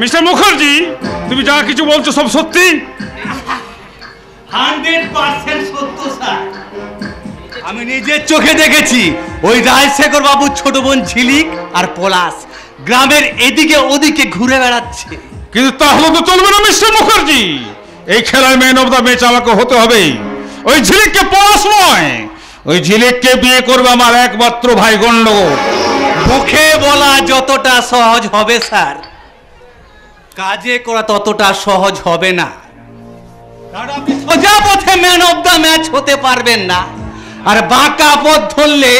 Mister Mukherjee, তুমি যা কিছু বলছো সব সত্যি? 100% সত্য স্যার। আমি নিজের চোখে দেখেছি ওই রাজশেখর বাবুর ছোট বোন ঝিলিক আর পলাশ গ্রামের এদিকে ওদিকে ঘুরে বেড়াচ্ছে। কিন্তু তাহলে তো চলবে না মিস্টার মুখার্জি, এই খেলায় ম্যান অফ দ্য ম্যাচ আমাকে হতে হবে। ওই ঝিলিককে পলাশ নয়, ওই ঝিলিককে বিয়ে করবে আমার একমাত্র ভাই গন্ডগোল। মুখে বলা যতটা সহজ হবে স্যার, কাজে করা ততটা সহজ হবে না। কারণ আপনি সোজা পথে ম্যান অফ দ্য ম্যাচ হতে পারবেন না, আর বাঁকা পথ ধরলে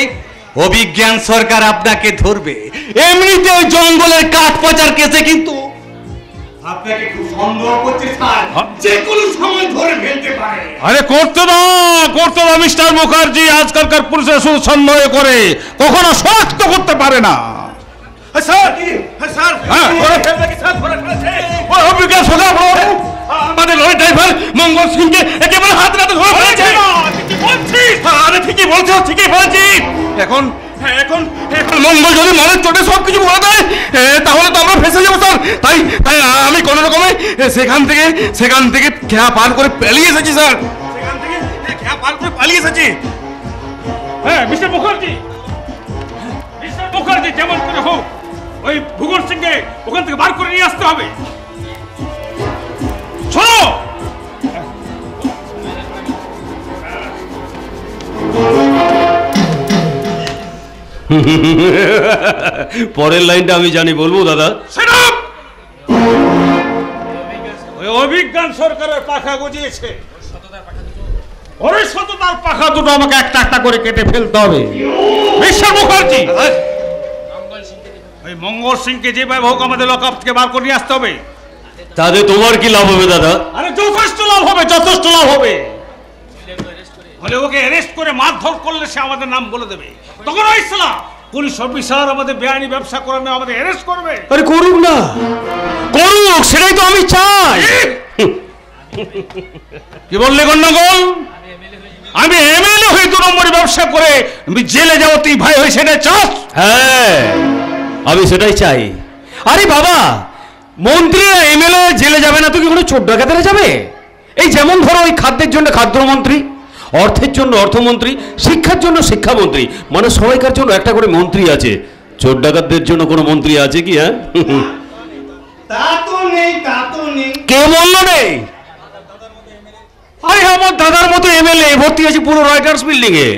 অভিজ্ঞান সরকার আপনাকে ধরবে। এমনিতে ওই জঙ্গলের কাঠ পচার কেসে কিন্তু আপনাকে খুব সন্দেহ করছে স্যার, যে কোনো সময় ধরে ফেলতে পারে। আরে করতে না মিস্টার মুখার্জি, আজকালকার পুলিশের শুধু সন্দেহ করে, কখনো শনাক্ত করতে পারে না। আমাদের লরি ড্রাইভার মঙ্গল সিংকে একেবারে হাত রাতে ধরে ফেলেছে। আরে ঠিকই বলছি। এখন মঙ্গল যদি মনের চোটে সবকিছু বলে দেয় তাহলে তো আমরা ফেসে যাবো স্যার। তাই আমি কোনো রকমে সেখান থেকে খেয়া পার করে পালিয়ে এসেছি স্যার। হ্যাঁ মিস্টার মুখার্জি, যেমন করে হোক ওই ভূগোল সিংকে ওখান থেকে বার করে নিয়ে আসতে হবে। শোনো, পরের লাইনটা আমি জানি, বলবো দাদা? ওই অভিজ্ঞান সরকারের পাখা গজিয়েছে, ওর সততার পাখা দুটো আমাকে একটা একটা করে কেটে ফেলতে হবে। মিস্টার মুখার্জি, ওই মঙ্গল সিংকে যেভাবে হোক আমাদের লকআপ থেকে বার করে নিয়ে আসতে হবে। তাতে তোমার কি লাভ হবে দাদা? আরে যথেষ্ট লাভ হবে। বলে ওকে অ্যারেস্ট করে মারধর করলে সে আমাদের নাম বলে দেবে, তখন ওই সালা পুলিশ অফিসার আমাদের বেআইনি ব্যবসা করে আমাদের অ্যারেস্ট করবে। আরে করুক না, করুক, সেটাই তো আমি চাই। কি বললে গন্ডগোল? আমি এমএলএ হয়ে 2 নম্বরে ব্যবসা করে আমি জেলে যাবো, তুই ভাই হয়ে সেটা চাস? হ্যাঁ, আমি সেটাই চাই। আরে বাবা, মন্ত্রীরা এমএলএ জেলে যাবে না তো কি কোনো চোর ডাকাতেরা যাবে? এই যেমন ধরো ওই খাদ্যের জন্য খাদ্যমন্ত্রী, অর্থের জন্য অর্থমন্ত্রী, শিক্ষার জন্য শিক্ষামন্ত্রী, মানে সবাইকার জন্য একটা করে মন্ত্রী আছে। চোর ডাকাতদের জন্য কোনো মন্ত্রী আছে কি? হ্যাঁ, তা তো নেই। কে বললো নেই? আরে আমার দাদার মতো এমএলএ ভর্তি আছে পুরো রয়টার্স বিল্ডিং এ।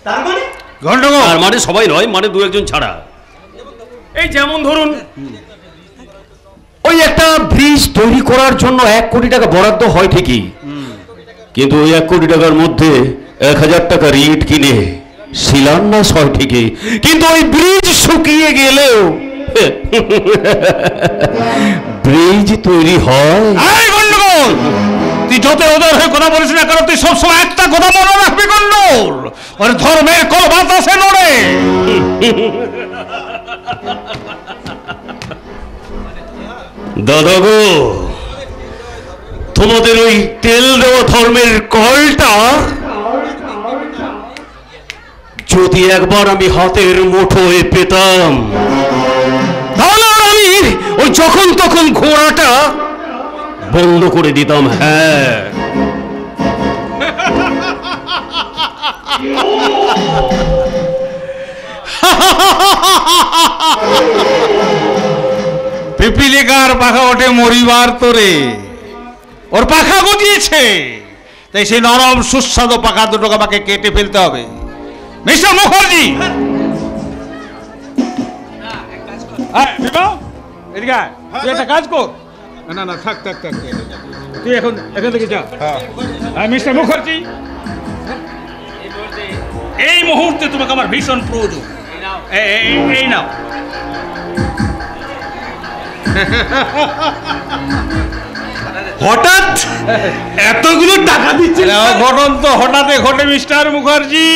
তার মানে গন্ডগোল? আর মানে সবাই নয়, মানে 2-1 ছাড়া। এই যেমন ধরুন ওই একটা ব্রিজ তৈরি করার জন্য 1 কোটি টাকা বরাদ্দ হয় ঠিকই, কিন্তু ওই 1 কোটি টাকার মধ্যে 1000 টাকা ইট কিনে শিলান্যাস হয় ঠিকই, কিন্তু ওই ব্রিজ শুকিয়ে গেলেও ব্রিজ তৈরি হয়। এই গন্ডগোল, তুই যত ওদের হয়ে কথা বলিস না কেন, তুই সবসময় একটা কথা মনে রাখবি গন্ডগোল, ওর ধর্মের কল বাতাসে নড়ে। দাদা গো, তোমাদের ওই তেল দেওয়া ধর্মের কলটা যদি একবার আমি হাতের মুঠোয় পেতাম, তাহলে আমি ওই যখন তখন ঘোড়াটা বন্ধ করে দিতাম। হ্যাঁ, পিপিলিকার পাখা ওঠে মরিবার তোরে, ওর পাখা গজিয়েছে, তাই সেই নরম সুস্বাদু পাখা দুটোকে আমাকে কেটে ফেলতে হবে। মিস্টার মুখার্জি, এদিকে তুই একটা কাজ কর। না থাক, তুই এখান থেকে যা। মিস্টার মুখার্জি, এই মুহূর্তে তোমাকে আমার ভীষণ প্রয়োজন। এই নাও। হঠাৎ এতগুলো টাকা দিচ্ছে? ঘটন তো হঠাৎ ঘটে মিস্টার মুখার্জি।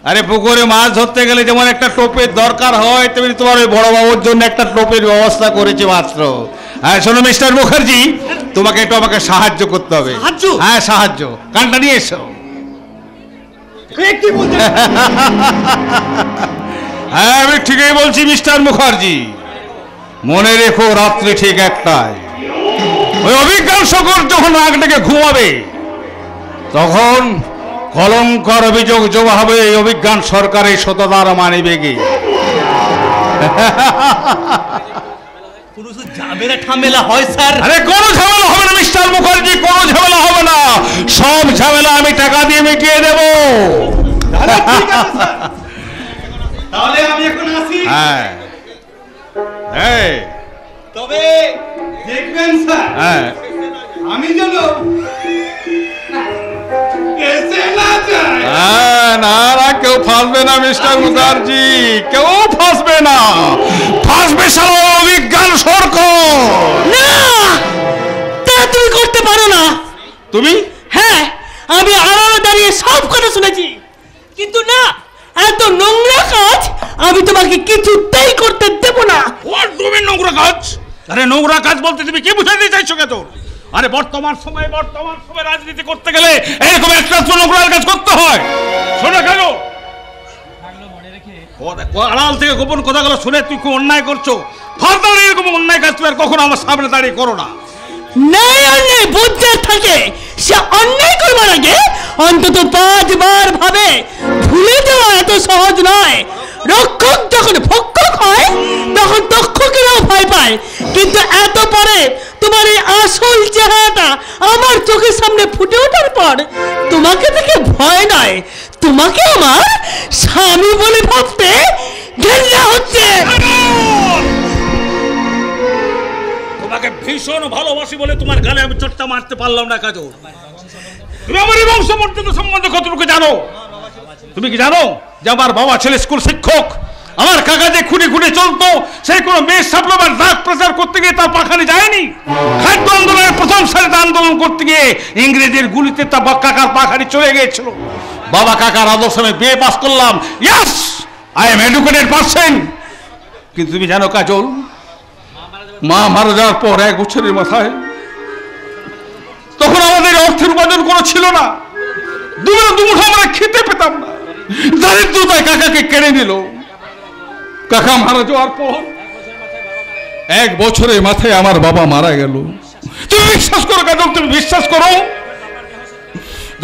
আরে পুকুরে মাছ ধরতে গেলে যেমন একটা টোপের দরকার হয়, তেমনি তোমার ওই বড় বাবুর জন্য একটা টোপের ব্যবস্থা করেছে মাত্র। হ্যাঁ শোনো মিস্টার মুখার্জি, তোমাকে একটু আমাকে সাহায্য করতে হবে। হ্যাঁ সাহায্য, কানটা নিয়ে এসো। হ্যাঁ আমি ঠিকই বলছি মিস্টার মুখার্জি, মনে রেখো রাত্রি ঠিক একটাই, ওই অভিজ্ঞান শকর যখন নাক ডেকে ঘুমাবে তখন কলঙ্কর অভিযোগ জমা হবে এই অভিজ্ঞান সরকারের সততার মানিবেগে। কোনো ঝামেলা ঠামেলা হয় স্যার? আরে কোনো ঝামেলা হবে না মিস্টার মুখার্জি, কোনো ঝামেলা হবে না, সব ঝামেলা আমি টাকা দিয়ে মিটিয়ে দেব। তাহলে আমি এখন আসি। হ্যাঁ হ্যাঁ তবে দেখবেন স্যার, হ্যাঁ আমি যেন এসে না যাই। না না, কেউ ফাঁসবে না মিস্টার মুখার্জি, কেউ ফাঁসবে না, ফাঁসবে সারা অভিজ্ঞান সরকার। না, তা তুমি করতে পারো না। তুমি? হ্যাঁ, আমি আড়ালে দাঁড়িয়ে সব কথা শুনেছি, কিন্তু না, এত নোংরা কাজ আমি তোমাকে কিছুতেই করতে দেব না। তুমি নোংরা কাজ? আরে নোংরা কাজ বলতে তুমি কি বুঝাতে চাইছো কে তোর? আরে বর্তমান সময়ে রাজনীতি করতে গেলে এরকম একটা নোংরা কাজ করতে হয়। শোনো কেন আড়াল থেকে গোপন কথাগুলো শুনে তুই খুব অন্যায় করছো। ফার্দার এরকম অন্যায় কাজ তুমি আর কখনো আমার সামনে দাঁড়িয়ে করো না। নাই অন্যায় বোঝার থাকে, সে অন্যায় করবার আগে অন্তত 5 বার ভাবে। ভুলে যাওয়া এত সহজ নয়। রক্ষক যখন ভক্ষক হয় তখন তক্ষকেরাও ভয় পায়, কিন্তু এত পরে তোমার এই আসল চেহারাটা আমার চোখের সামনে ফুটে ওঠার পর তোমাকে দেখে ভয় নয়, তোমাকে আমার স্বামী বলে ভাবতে ঘেন্না হচ্ছে। তোমাকে ভীষণ ভালোবাসি বলে তোমার গালে আমি চোটটা মারতে পারলাম না কাজল। তুমি আমার এই বংশমর্যাদা সম্বন্ধে কতটুকু জানো? তুমি কি জানো যে আমার বাবা ছেলে স্কুল শিক্ষক, আমার কাকা যে খুঁড়ে খুঁড়ে চলতো, সেই কোনো মেয়ের সাপ্লাবার রাগ প্রচার করতে গিয়ে তার পাখানে যায়নি। খাদ্য আন্দোলনের প্রথম সারিতে আন্দোলন করতে গিয়ে ইংরেজের গুলিতে তার কাকার পাখানে চলে গিয়েছিল। বাবা কাকার আদর্শে আমি বিয়ে পাস করলাম। Yes, I am educated person. কিন্তু তুমি জানো কাজল, মা মারা যাওয়ার পর 1 বছরের মাথায় তখন আমাদের অর্থের উপার্জন কোনো ছিল না, দুমুঠো আমরা খেতে পেতাম না। দারিদ্রতায় কাকাকে কেড়ে নিল। কাকা মারা যাওয়ার পর 1 বছরের মাথায় আমার বাবা মারা গেল। তুমি বিশ্বাস করো কাজল, তুমি বিশ্বাস করো,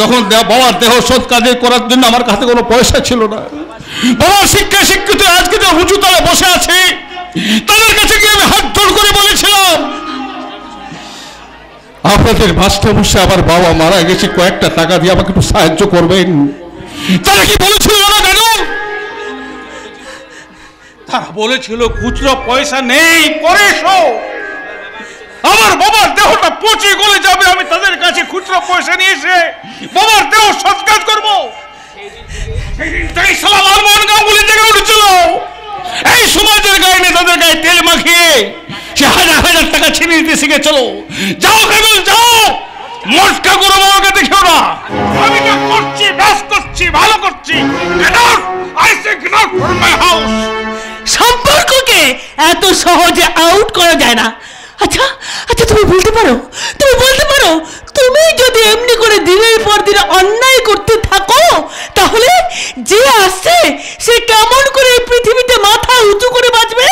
যখন বাবার দেহ শোধ কাজে করার জন্য আমার কাছে কোনো পয়সা ছিল না। বাবার শিক্ষায় শিক্ষিত আজকে যে উঁচু তলে বসে আছে, তাদের কাছে গিয়ে আমি হাত জোড় করে বলেছিলাম, আপনাদের মাস্টারমশাই আমার বাবা মারা গেছে, কয়েকটা টাকা দিয়ে আমাকে একটু সাহায্য করবেন। তারা কি বলেছিল না কেন? তারা বলেছিল খুচরো পয়সা নেই, পরে এসো। আমার বাবার দেহটা পচে গলে যাবে, আমি তাদের কাছে খুচরো পয়সা নিয়ে এসে বাবার দেহ সৎকার করবো। এই সমাজের গায়ে নেতাদের গায়ে তেল মাখিয়ে সে হাজার হাজার টাকা ছিনিয়ে নিতে শিখে চলো। যাও কেবল যাও, মস্কা করে বাবাকে দেখেও না। আমি তো করছি, ব্যাস করছি, ভালো করছি। সম্পর্ককে এত সহজে আউট করা যায় না। আচ্ছা আচ্ছা, তুমি বলতে পারো, তুমি যদি এমনি করে দিনের পর দিন অন্যায় করতে থাকো, তাহলে যে আসছে সে কেমন করে এই পৃথিবীতে মাথা উঁচু করে বাঁচবে?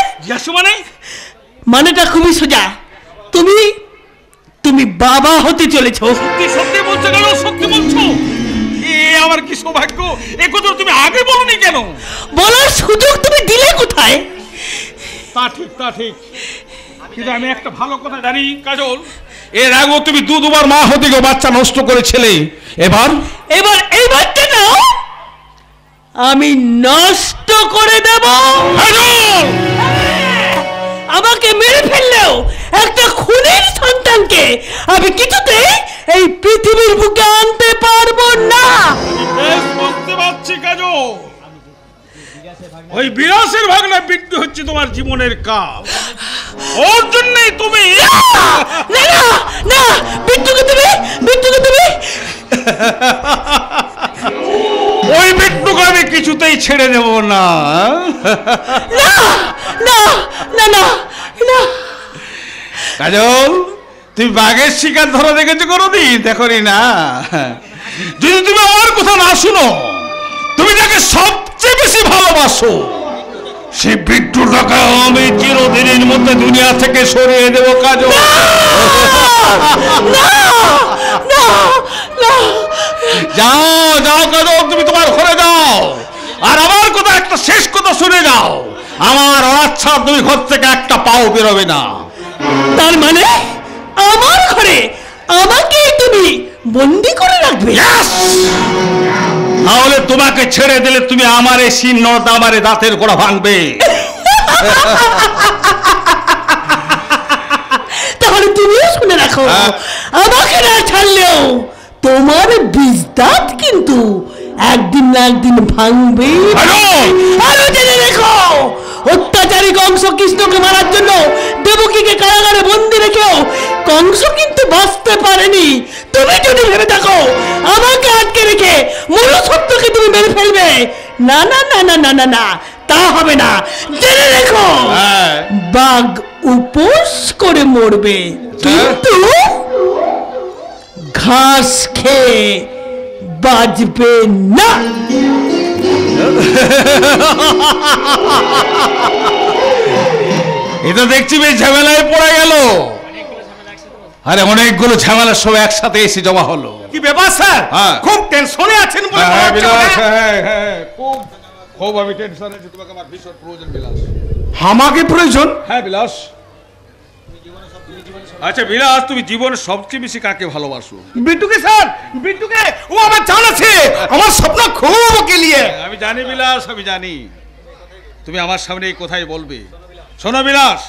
মানেটা খুবই সোজা, তুমি বাবা হতে চলেছো। সত্যি বলছো কেন? সত্যি বলছো? আমার কি সৌভাগ্য, এ কথা তুমি আগে বলনি কেন? বলার সুযোগ তুমি দিলে কোথায়? তা ঠিক, কিন্তু আমি একটা ভালো কথা জানি কাজল, এর আগেও তুমি দুবার মা হতে গিয়ে বাচ্চা নষ্ট করেছিলে। এবার এই বাচ্চা নাও, আমি নষ্ট করে দেব। আমাকে মেরে ফেললেও একটা খুনির সন্তানকে আমি কিছুতেই এই পৃথিবীর বুকে আনতে পারবো না। বুঝতে পারছি কাজল, ওই বিরাসের ভাগনা বিদ্যু হচ্ছে তোমার জীবনের কাজ। ওর জন্যই তুমি না বিদ্যুকে তুমি ওই বিদ্যুকে আমি কিছুতেই ছেড়ে দেব না। কাজল, তুমি বাঘের শিকার ধরা দেখেছো কোনোদিন? দেখনি না? যদি তুমি আমার কথা না শুনো, তুমি যাকে সবচেয়ে বেশি ভালোবাসো সেই বিট্টুটাকে আমি চিরদিনের মধ্যে দুনিয়া থেকে সরিয়ে দেবো কাজল। যাও যাও কাজল, তুমি তোমার ঘরে যাও। আর আমার কথা একটা শেষ কথা শুনে যাও, আমার আচ্ছা তুমি ঘর থেকে একটা পাও বেরোবে না। তার মানে আমার ঘরে আমাকে তুমি বন্দি করে রাখবে? তাহলে তোমাকে ছেড়ে দিলে তুমি আমার এই শীর্ণ আমার দাঁতের গোড়া ভাঙবে। তাহলে তুমিও শুনে রাখো, আমাকে না ছাড়লেও তোমার বীজ দাঁত কিন্তু একদিন না একদিন ভাঙবে। আরো জেনে রেখো, অত্যাচারী কংস কৃষ্ণকে মারার জন্য দেবকীকে কারাগারে বন্দি রেখেও কংস কিন্তু বাঁচতে পারেনি। তুমি যদি ভেবে থাকো আমাকে আটকে রেখে মূল সত্যকে তুমি মেরে ফেলবে, না না না না না না না, তা হবে না। জেনে রেখো, বাঘ উপোস করে মরবে, কিন্তু ঘাস খেয়ে বাজবে না। এটা দেখছি বেশ ঝামেলায় পড়ে গেল। আরে অনেকগুলো ঝামেলার সব একসাথে এসে জমা হলো। কি ব্যাপার স্যার? হ্যাঁ। খুব টেনশনে আছেন বলে মনে হ্যাঁ হচ্ছে বিলাস, না? হ্যাঁ খুব আমি টেনশনে আছি, তোমাকে আমার ভীষণ প্রয়োজন বিলাস। আমাকে প্রয়োজন? হ্যাঁ বিলাস। আচ্ছা বিলাস, তুমি জীবনে সবচেয়ে বেশি কাকে ভালোবাসো? বিট্টুকে স্যার, বিট্টুকে। ও আমার জান আছে, আমার স্বপ্ন খুব ওকে নিয়ে। আমি জানি বিলাস, আমি জানি তুমি আমার সামনে এই কথাই বলবে। শোনো বিলাস,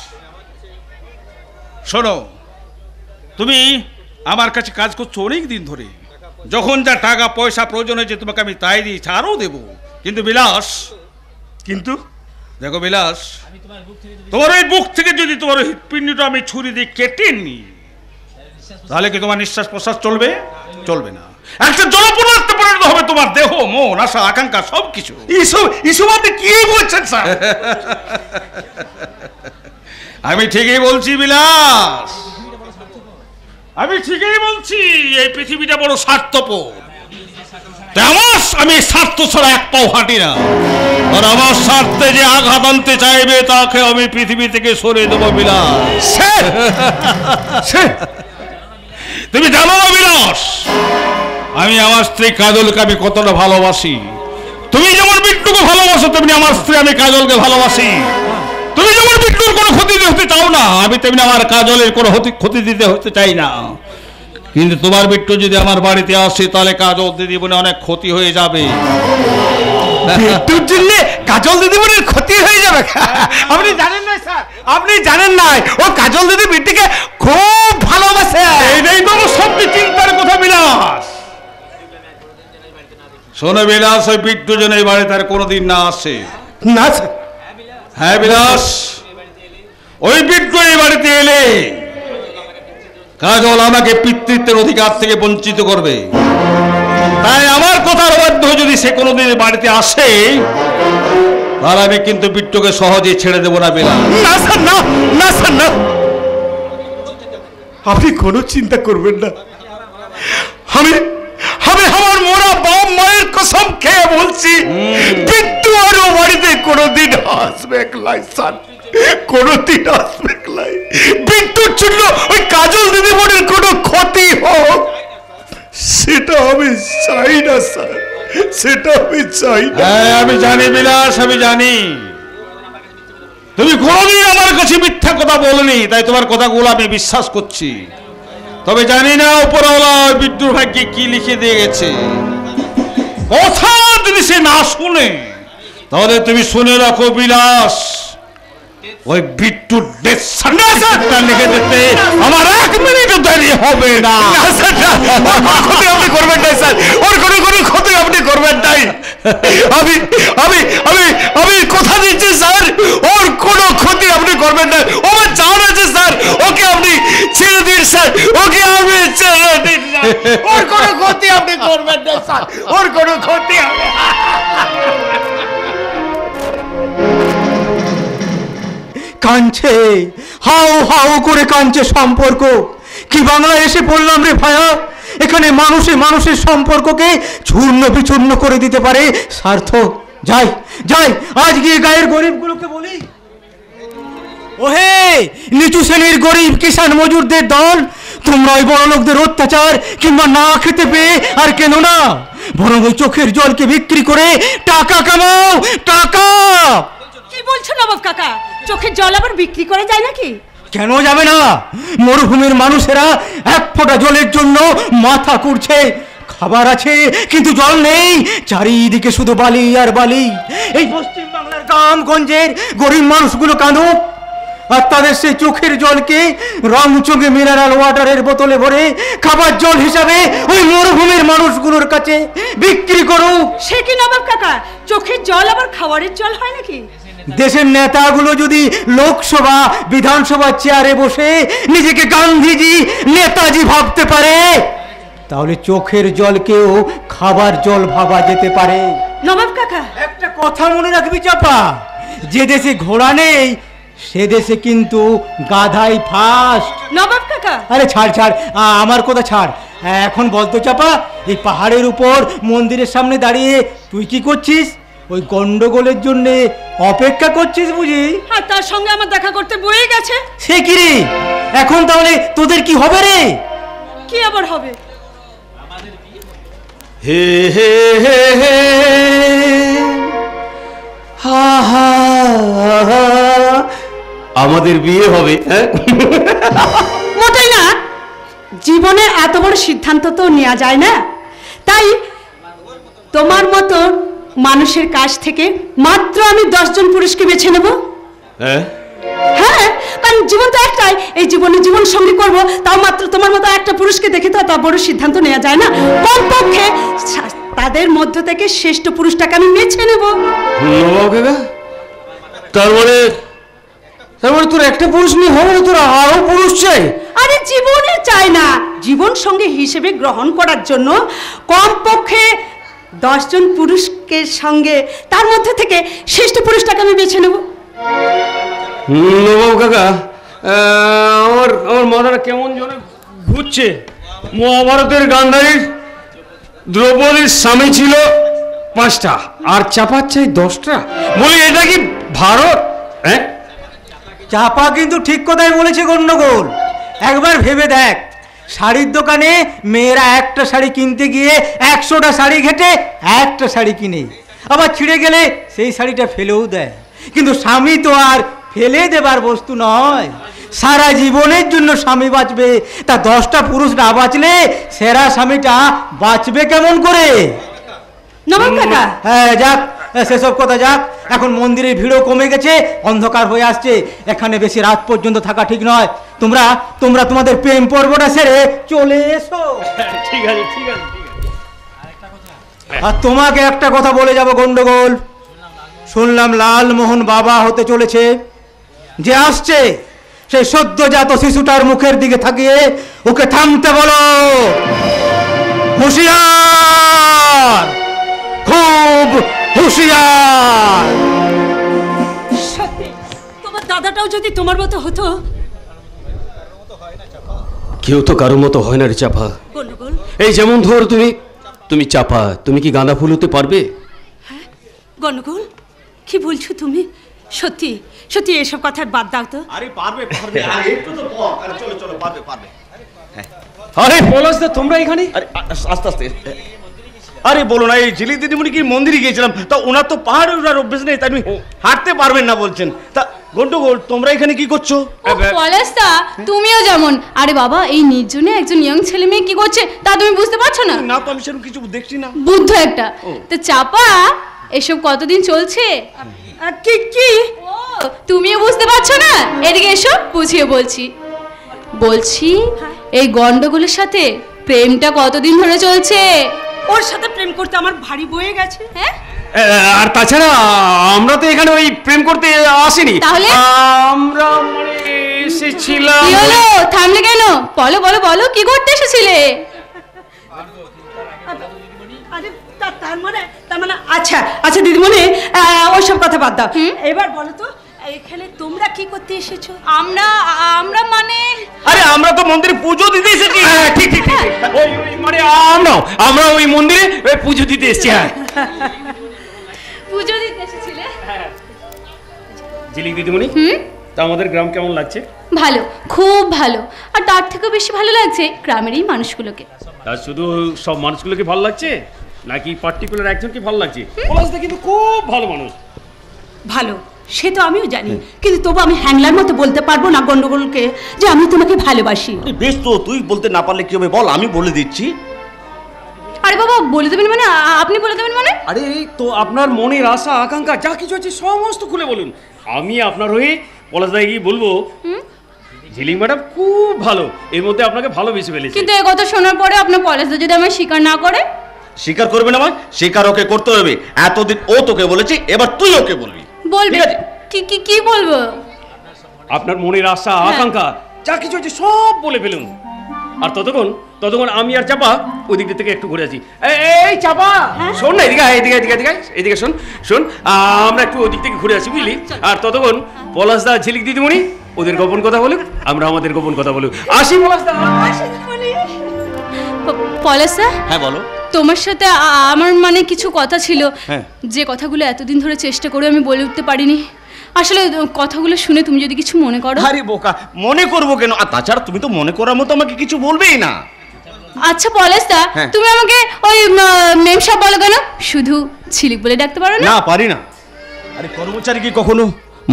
শোনো, তুমি আমার কাছে কাজ করছো অনেক দিন ধরে। যখন যা টাকা পয়সা প্রয়োজন হয়েছে তোমাকে আমি তাই দিয়েছি, আরও দেবো। কিন্তু বিলাস, কিন্তু দেখো বিলাস, তোমার ওই বুক থেকে যদি তোমার ওই হৃৎপিণ্ডটা আমি ছুরি দিয়ে কেটে নিই, তাহলে কি তোমার নিঃশ্বাস প্রশ্বাস চলবে? চলবে না। একটা জনপদার্থে পরিণত হবে তোমার দেহ, মন, আশা, আকাঙ্ক্ষা সবকিছু। ইসব আপনি কি বলছেন স্যার? আমি ঠিকই বলছি বিলাস, আমি ঠিকই বলছি। এই পৃথিবীটা বড় স্বার্থপর। আমি স্বার্থ ছাড়া এক পাও হাঁটি না। আর আমার স্বার্থে যে আঘাত আনতে চাইবে তাকে আমি পৃথিবী থেকে সরিয়ে দেবো বিলাস। তুমি জানো না বিলাস, আমি আমার স্ত্রী কাজলকে আমি কতটা ভালোবাসি। তুমি যেমন বিট্টুকে ভালোবাসো, তেমনি আমার স্ত্রী আমি কাজলকে ভালোবাসি। তুমি যেমন বিট্টুর কোনো ক্ষতি হতে চাও না, আমি তেমনি আমার কাজলের কোনো ক্ষতি দিতে হতে চাই না। কিন্তু তোমার বিট্টু যদি আমার বাড়িতে আসে, তাহলে কাজল দিদিমণি অনেক ক্ষতি হয়ে যাবে। বিট্টুর জন্য কাজল দিদিমণির ক্ষতি হয়ে যাবে? আপনি জানেন না স্যার, আপনি জানেন না ও কাজল দিদি বিট্টুকে খুব ভালোবাসে। এইটাই তো সত্যি চিন্তার কথা বিলাস। শোনো বিলাস, ওই বিট্টু যেন এই বাড়িতে আর কোনোদিন না আসে। না স্যার। হ্যাঁ বিলাস, ওই বিট্টু এই বাড়িতে এলে কাজল আমাকে পিতৃত্বের অধিকার থেকে বঞ্চিত করবে। তাই আমার কথার অবাধ্য যদি সে কোনোদিন বাড়িতে আসে, তাহলে আমি কিন্তু বিট্টুকে সহজে ছেড়ে দেবো না বিলাস। না স্যার, না না স্যার, না। আপনি কোনো চিন্তা করবেন না। আমি আমি আমার মোরা বাপ মায়ের কসম খেয়ে বলছি, বিট্টু আর ও বাড়িতে কোনোদিন আসবে লাই স্যার, কোনোদিন আসবে লাই। বিট্টুর জন্য ওই কাজল দিদিমণির কোনো ক্ষতি হোক, সেটা আমি চাই না স্যার, সেটা আমি চাই না। হ্যাঁ আমি জানি বিলাস, আমি জানি তুমি কোনোদিন আমার কাছে মিথ্যা কথা বলনি, তাই তোমার কথাগুলো আমি বিশ্বাস করছি। তবে জানি না উপরওয়ালা বিদ্যুৎ ভাগ্যে কি লিখে দিয়ে গেছে। কথা যদি সে না শুনে, তাহলে তুমি শুনে রাখো বিলাস, ওই বিট্টুর ডেথ সার্টিফিকেটটা লিখে দিতে আমার 1 মিনিটও দেরি হবে না। ক্ষতি আপনি করবেন না স্যার, ওর কোনো ক্ষতি আপনি করবেন নাই। আমি আমি আমি আমি কথা দিচ্ছি স্যার, ওর কোনো ক্ষতি আপনি করবেন না। ও আমার জান আছে স্যার, ওকে আপনি ছেড়ে দিন স্যার, ওকে আমি ছেড়ে দিন। ওর কোনো ক্ষতি আপনি করবেন না স্যার, ওর কোনো ক্ষতি আপনি। কাঁদছে, হাউ হাউ করে কাঁদছে সম্পর্ক। কি বাংলায় এসে পড়লাম রে ভায়া, এখানে মানুষে মানুষের সম্পর্ককে চূর্ণ বিচূর্ণ করে দিতে পারে স্বার্থ। যাই যাই আজ গিয়ে গায়ের গরিবগুলোকে বলি, ওহে নিচু শ্রেণীর গরিব কিষাণ মজুরদের দল, তোমরা ওই বড় লোকদের অত্যাচার কিংবা না খেতে পেয়ে আর কেন না, বরং ওই চোখের জলকে বিক্রি করে টাকা কামাও, টাকা। কি বলছো নবাব কাকা? চোখের জল আবার বিক্রি করা যায় নাকি? কেন যাবে না? মরুভূমির মানুষেরা এক ফোঁটা জলের জন্য মাথা কুড়ছে। খাবার আছে কিন্তু জল নেই, চারিদিকে শুধু বালি আর বালি। এই পশ্চিম বাংলার গ্রামগঞ্জের গরিব মানুষগুলো কাঁদুক, আর তাদের সেই চোখের জলকে রংচঙে মিনারেল ওয়াটারের বোতলে ভরে খাবার জল হিসাবে ওই মরুভূমির মানুষগুলোর কাছে বিক্রি করুক। সে কি নবাব কাকা, চোখের জল আবার খাবারের জল হয় নাকি? দেশের নেতাগুলো যদি লোকসভা বিধানসভার চেয়ারে বসে নিজেকে গান্ধীজি নেতাজি ভাবতে পারে, তাহলে চোখের জলকেও খাবার জল ভাবা যেতে পারে। নবাব কাকা, একটা কথা মনে রাখবি চাপা, যে দেশে ঘোড়া নেই সে দেশে কিন্তু গাধাই ফার্স্ট। নবাব কাকা, আরে ছাড় ছাড়, আমার কথা ছাড়। এখন বলতো চাপা, এই পাহাড়ের উপর মন্দিরের সামনে দাঁড়িয়ে তুই কি করছিস? ওই গন্ডগোলের জন্য অপেক্ষা করছিস বুঝি? আর তার সঙ্গে আমার দেখা করতে বয়ে গেছে। সে কি রে, এখন তাহলে তোদের কি হবে রে? কি আবার হবে? হে হে হে হে হা হা হা, আমাদের বিয়ে হবে। হ্যাঁ, মোটেই না, জীবনে এত বড় সিদ্ধান্ত তো নেওয়া যায় না। তাই তোমার মতো মানুষের কাছ থেকে মাত্র আমি 10 জন পুরুষকে বেছে নেব। হ্যাঁ, কারণ জীবন তো একটাই, এই জীবনে জীবন সঙ্গী করব, তাও মাত্র তোমার মতো একটা পুরুষকে দেখে তো এত বড় সিদ্ধান্ত নেওয়া যায় না। কমপক্ষে তাদের মধ্য থেকে শ্রেষ্ঠ পুরুষটাকে আমি বেছে নেব। তারপরে তোর একটা পুরুষ নিয়ে হবে না, তোর আরো পুরুষ চাই? আরে জীবনে চাই না, জীবন সঙ্গী হিসেবে গ্রহণ করার জন্য কমপক্ষে 10 জন পুরুষকে সঙ্গে তার মধ্যে থেকে শ্রেষ্ঠ পুরুষটাকে আমি বেছে নেব। নবাব কাকা, আমার মাথাটা কেমন যেন ঘুরছে। মহাভারতের গান্ধারীর দ্রৌপদীর স্বামী ছিল 5টা আর চাপার চাই 10টা। বলি এটা কি ভারত? হ্যাঁ, চাপা কিন্তু ঠিক কথাই বলেছে গন্ডগোল। একবার ভেবে দেখ, শাড়ির দোকানে মেয়েরা একটা শাড়ি কিনতে গিয়ে 100টা শাড়ি ঘেটে একটা শাড়ি কিনে, আবার ছিঁড়ে গেলে সেই শাড়িটা ফেলেও দেয়। কিন্তু স্বামী তো আর ফেলে দেবার বস্তু নয়, সারা জীবনের জন্য স্বামী বাঁচবে। তা 10টা পুরুষ না বাঁচলে সেরা স্বামীটা বাঁচবে কেমন করে? নবাব কাকা, হ্যাঁ যাক, সেসব কথা যাক। এখন মন্দিরের ভিড়ও কমে গেছে, অন্ধকার হয়ে আসছে, এখানে বেশি রাত পর্যন্ত থাকা ঠিক নয়। তোমরা তোমাদের প্রেম পর্বটা সেরে চলে এসো। ঠিক আছে ঠিক আছে। আর তোমাকে একটা কথা বলে যাব গন্ডগোল, শুনলাম লালমোহন বাবা হতে চলেছে। যে আসছে সেই সদ্যজাত শিশুটার মুখের দিকে তাকিয়ে ওকে থামতে বলো। হুঁশিয়ার, খুব হুঁশিয়ার। সত্যি তোমার দাদাটাও যদি তোমার মতো হতো। কেউ তো কারোর মতো হয় না রে চাপা। গন্ডগোল, এই যেমন ধর তুমি চাপা, তুমি কি গাঁদা ফুল হতে পারবে? হ্যাঁ গন্ডগোল, কি বলছো তুমি? সত্যি সত্যি এসব কথা বাদ দাও তো। আরে পারবে পারবে, আরে একটু তো বল। আরে চলো চলো, পারবে পারবে। আরে পলাশদা, তোমরা এখানে? আরে আস্তে আস্তে। আরে বলো না, এই ঝিলিক দিদিমণি কি মন্দিরে গিয়েছিলাম, তা ওনার তো পাহাড়ে ওঠার অভ্যেস নেই, তাই তুমি হাঁটতে পারবেন না বলছেন। তা গন্ডগোল, তোমরা এখানে কি করছো? পলাশদা, তুমিও যেমন। আরে বাবা, এই নির্জনে একজন ইয়ং ছেলে মেয়ে কি করছে তা তুমি বুঝতে পারছো না? না তো, আমি সেরকম কিছু দেখছি না। বুদ্ধ একটা। তো চাপা, এসব কতদিন চলছে? কি কি ও, তুমিও বুঝতে পারছো না? এদিকে এসো, বুঝিয়ে বলছি এই গন্ডগোলের সাথে প্রেমটা কতদিন ধরে চলছে? ওর সাথে প্রেম করতে আমার ভারী বয়ে গেছে। হ্যাঁ, আর তাছাড়া আমরা তো এখানে ওই প্রেম করতে আসিনি। তাহলে? আমরা মানে এসেছিলাম। কি হলো, থামলে কেন? বলো বলো বলো, কি করতে এসেছিলে? আরে তার মানে আচ্ছা আচ্ছা দিদিমণি, ওইসব কথা বাদ দাও। এবার বলো তো, এখানে তোমরা কি করতে এসেছো? আমরা মানে আরে আমরা তো মন্দিরে পুজো দিতে এসেছি। ঠিক ঠিক ঠিক, ওই মানে আমরা ওই মন্দিরে পুজো দিতে এসেছি। হ্যাঁ, পুজো দিতে এসেছিলে? ঝিলিক দিদিমণি, তা আমাদের গ্রাম কেমন লাগছে? ভালো, খুব ভালো। আর তার থেকেও বেশি ভালো লাগছে গ্রামের এই মানুষগুলোকে। তা শুধু সব মানুষগুলোকে ভালো লাগছে নাকি পার্টিকুলার একজনকে ভালো লাগছে? পলাশদা কিন্তু খুব ভালো মানুষ। ভালো, সে তো আমিও জানি, কিন্তু তবু আমি হ্যাংলার মতো বলতে পারবো না গন্ডগোলকে যে আমি তোমাকে ভালোবাসি। বেশ, তো তুই বলতে না পারলে কি হবে বল, আমি বলে দিচ্ছি। আরে বাবা, বলে দেবেন মানে? আপনি বলে দেবেন মানে? আরে তো আপনার মনের আশা আকাঙ্ক্ষা যা কিছু আছে সমস্ত খুলে বলুন। আমি আপনার হয়ে পলাশদাকে গিয়ে বলবো ঝিলিক ম্যাডাম খুব ভালো, এর মধ্যে আপনাকে ভালোবেসে ফেলেছে। কিন্তু এই কথা শোনার পরে আপনার পলাশদা যদি আমায় স্বীকার না করে? স্বীকার করবে না ভাই, স্বীকার ওকে করতে হবে। এতদিন ও তোকে বলেছে, এবার তুই ওকে বলবি। বলবে? ঠিক আছে? কি বলবো? আপনার মনের আশা আকাঙ্ক্ষা যা কিছু আছে সব বলে ফেলুন। আর ততক্ষণ আমি আর চাপা ওই দিক থেকে একটু ঘুরে আসি। এই চাপা, শোন না, এদিকে শোন, আমরা একটু ওই দিক থেকে ঘুরে আসি, বুঝলি? আর ততক্ষণ পলাশদা ঝিলিক দিদিমণি ওদের গোপন কথা বলুক, আমরা আমাদের গোপন কথা বলুক। আসি পলাশদা। পলাশদা, হ্যাঁ বলো। তোমার সাথে আমার মানে কিছু কথা ছিল, হ্যাঁ। যে কথাগুলো এতদিন ধরে চেষ্টা করে আমি বলে উঠতে পারিনি। আসলে কথাগুলো শুনে তুমি যদি কিছু মনে করো। আরে বোকা, মনে করবো কেন? আর তাছাড়া তুমি তো মনে করার মতো আমাকে কিছু বলবেই না। আচ্ছা পলাশদা, হ্যাঁ। তুমি আমাকে ওই মেম সাহেব বলো কেন? শুধু ঝিলিক বলে ডাকতে পারো না? না, পারি না। আরে কর্মচারী কি কখনো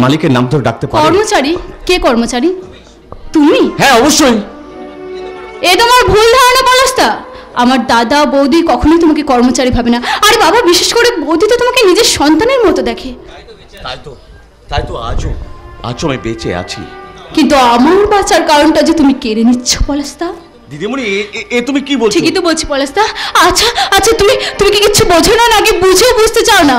মালিকের নাম ধরে ডাকতে পারে? কর্মচারী? কে কর্মচারী? তুমি? হ্যাঁ অবশ্যই। এ তোমার ভুল ধারণা পলাশদা। আমার দাদা বৌদি কখনোই তোমাকে কর্মচারী ভাবে না। আরে বাবা, বিশেষ করে বৌদি তো তোমাকে নিজের সন্তানের মতো দেখে। তাই তো আজও আমি বেঁচে আছি। কিন্তু আমার বাঁচার কারণটা যে তুমি কেড়ে নিচ্ছ পলাশদা। দিদিমণি, এ তুমি কি বলছো? ঠিকই তো বলছি পলাশদা। আচ্ছা তুমি কি কিছু বোঝো না, নাকি বুঝেও বুঝতে চাও না?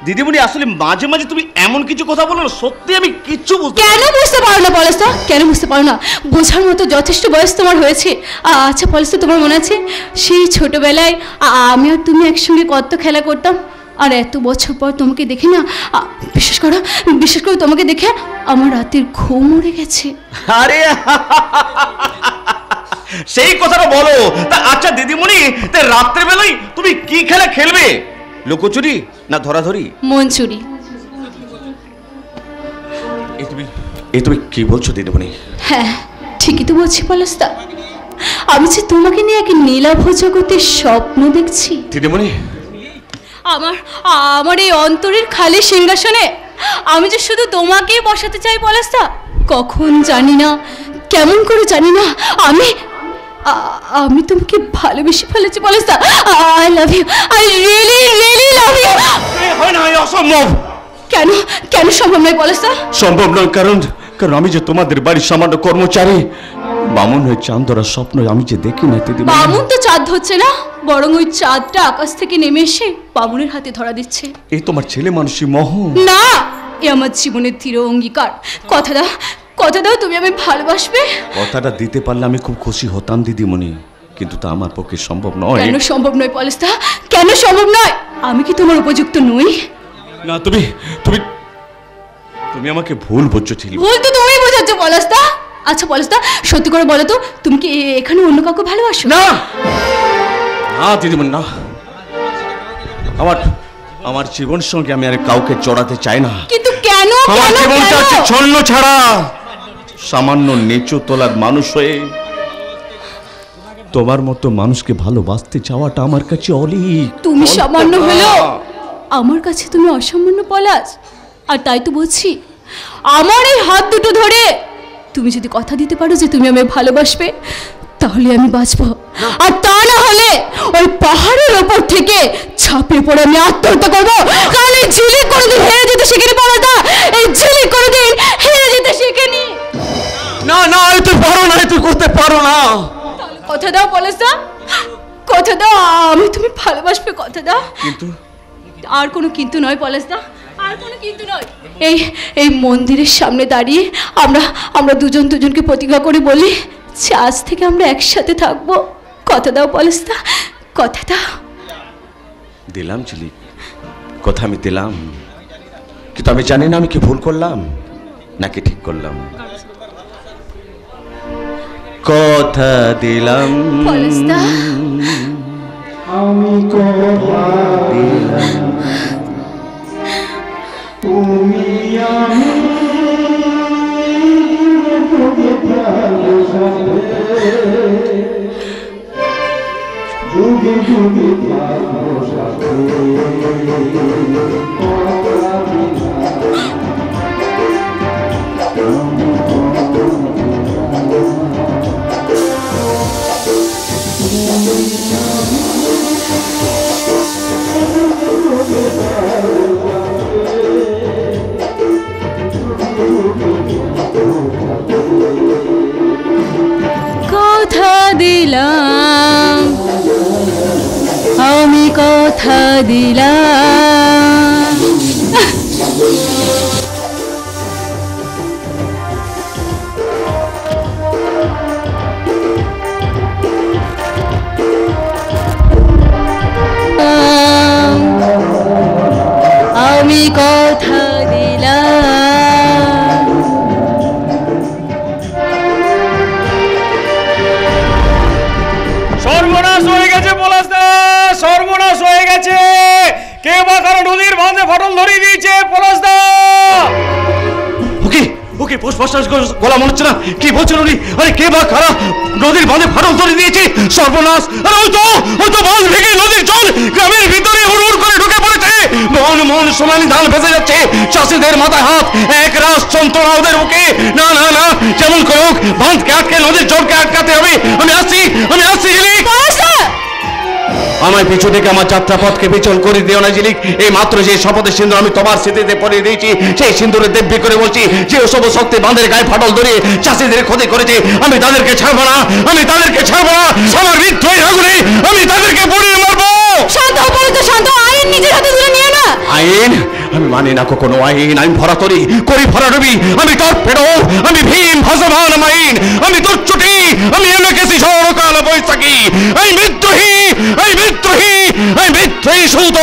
দিদিমণি, আসলে মাঝে মাঝে তুমি এমন কিছু কথা বলো না, সত্যি আমি কিচ্ছু বুঝতে কেন বুঝতে পারো না পলাশদা? কেন বুঝতে পারো না? বোঝার মতো যথেষ্ট বয়স তোমার হয়েছে। আচ্ছা পলাশদা, তোমার মনে আছে সেই ছোটবেলায় আমি আর তুমি একসঙ্গে কত খেলা করতাম? আর এত বছর পর তোমাকে দেখে না, বিশেষ করে তোমাকে দেখে আমার রাতের ঘুম উড়ে গেছে। আরে সেই কথাটা বলো। তা আচ্ছা দিদিমণি, তা রাত্রে বেলায় তুমি কি খেলা খেলবে? লুকোচুরি না ধরাধরি? মন চুরি। এই তুমি কি বলছো দিদিমণি? হ্যাঁ, ঠিকই তো বলছি পলাশদা। আমি যে তোমাকে নিয়ে এক নীলাভ জগতের স্বপ্ন দেখছি দিদিমণি। আমার এই অন্তরের খালি সিংহাসনে আমি যে শুধু তোমাকেই বসাতে চাই পলাশদা। কখন জানি না, কেমন করে জানি না, আমি তোমাকে ভালোবেসে ফেলেছি পলাশদা। I love you, I really love you. হয় না, অসম্ভব। কেন সম্ভব নয় পলাশদা? সম্ভব নয় কারণ আমি যে তোমাদের বাড়ির সামান্য কর্মচারী। বামুন হয়ে চাঁদ ধরার স্বপ্ন আমি যে দেখি না দিদিমণি। বামুন তো চাঁদ হচ্ছে না, বরং ওই চাঁদটা আকাশ থেকে নেমে এসে বামুনের হাতে ধরা দিচ্ছে। এই তোমার ছেলে মানুষই মোহ না, এ আমার জীবনের দৃঢ় অঙ্গীকার। কথা দাও তুমি আমি ভালোবাসবে। কথাটা দিতে পারলে আমি খুব খুশি হতাম দিদিমণি, কিন্তু তা আমার পক্ষে সম্ভব নয়। কেন সম্ভব নয় পলাশদা? কেন সম্ভব নয়? আমি কি তোমার উপযুক্ত নই? না, তুমি আমাকে ভুল বুঝছো। ভুল তো তুমি বোঝাচ্ছ পলাশদা। আচ্ছা পলাশদা, সত্যি করে বলো তো, তুমি কি এখানে অন্য কাউকে ভালোবাসো? না দিদিমণি, না। আমার জীবন সঙ্গে আমি আর কাউকে জড়াতে চাই না। কিন্তু কেন? আমার জীবনটা হচ্ছে ছন্ন ছাড়া। সামান্য নিচু তলার মানুষ হয়ে তোমার মতো মানুষকে ভালোবাসতে চাওয়াটা আমার কাছে অলিক। তুমি সামান্য হলেও আমার কাছে তুমি অসামান্য পলাশ। আর তাই তো বলছি, আমার এই হাত দুটো ধরে তুমি যদি কথা দিতে পারো যে তুমি আমায় ভালোবাসবে, তাহলে আমি বাঁচবো। আর তা না হলে ওই পাহাড়ের ওপর থেকে ছাপিয়ে পড়ে আমি আত্মহত্যা করবো। কারণ এই ঝিলিক কোনোদিন হেরে যেতে শেখেনি পলাশদা। এই ঝিলিক কোনোদিন হেরে যেতে শেখেনি। না, তুই পারো না, তুই করতে পারো না। কথা দাও পলাশদা, কথা দাও, আমি তুমি ভালোবাসবে, কথা দাও। কিন্তু আর কোনো কিন্তু নয় পলাশদা, আর কোনো কিন্তু নয়। এই মন্দিরের সামনে দাঁড়িয়ে আমরা দুজনকে প্রতিজ্ঞা করে বলি যে আজ থেকে আমরা একসাথে থাকবো। কথা দাও পলাশদা, কথা দাও। দিলাম ঝিলিক, কথা আমি দিলাম, কিন্তু আমি জানি না আমি কি ভুল করলাম নাকি ঠিক করলাম। কথা দিলাম পলাশদা, আমি কথা দিলাম, তুমি আমি কথা দিলাম, আমি কথা দিলাম। আমি কথা দিলাম। সর্বনাশ হয়ে গেছে পলাশদা, সর্বনাশ হয়ে গেছে। কে বা কারো নদীর বাঁধে ফাটল ধরিয়ে দিয়েছে পলাশদা। ওকে ওকে পোস্টমাস্টার গলা মনে হচ্ছে না, কি বলছেন উনি? আরে কে বা কারা নদীর বাঁধে ফাটল ধরিয়ে দিয়েছে? সর্বনাশ! আরে ওই তো বাঁধ ভেঙে নদীর জল গ্রামের ভিতরে হুড় করে ঢুকে পড়েছে। মন মন সোনালি ধান ভেসে যাচ্ছে, চাষিদের মাথায় হাত, এক রাস যন্ত্রণা ওদের বুকে। না না না, যেমন করে হোক বাঁধকে আটকে নদীর জলকে আটকাতে হবে। আমি আসছি ঝিলিক। আমায় পিছু থেকে আমার যাত্রাপথকে বিচল করে দিও না ঝিলিক। এই মাত্র যে শপথের সিন্দুর আমি তোমার স্মৃতিতে পরিয়ে দিয়েছি, সেই সিন্দুরে দেব্যি করে বলছি, যে ওসব শক্তি বাঁধের গায়ে ফাটল ধরিয়ে চাষিদের ক্ষতি করেছে, আমি তাদেরকে ছাড়বো না, আমি তাদেরকে ছাড়বো না। আমার মৃত্যুই আগুনে আমি তাদেরকে পুড়িয়ে মারবো। শান্ত হও, বলো তো শান্ত। আইন নিজের হাতে তুলে নিয়ে না। আইন? আমি মানি না কোনো আইন। আমি ভরাতরি করি ভরাডুবি, আমি টর্পেডো, আমি ভীম ভাসমান আইন, আমি দুর্চুটি, আমি এমএকেসি সরকাল বৈশাখী, আমি বিদ্রোহী, আমি বিদ্রোহী, আমি বিদ্রোহী সূত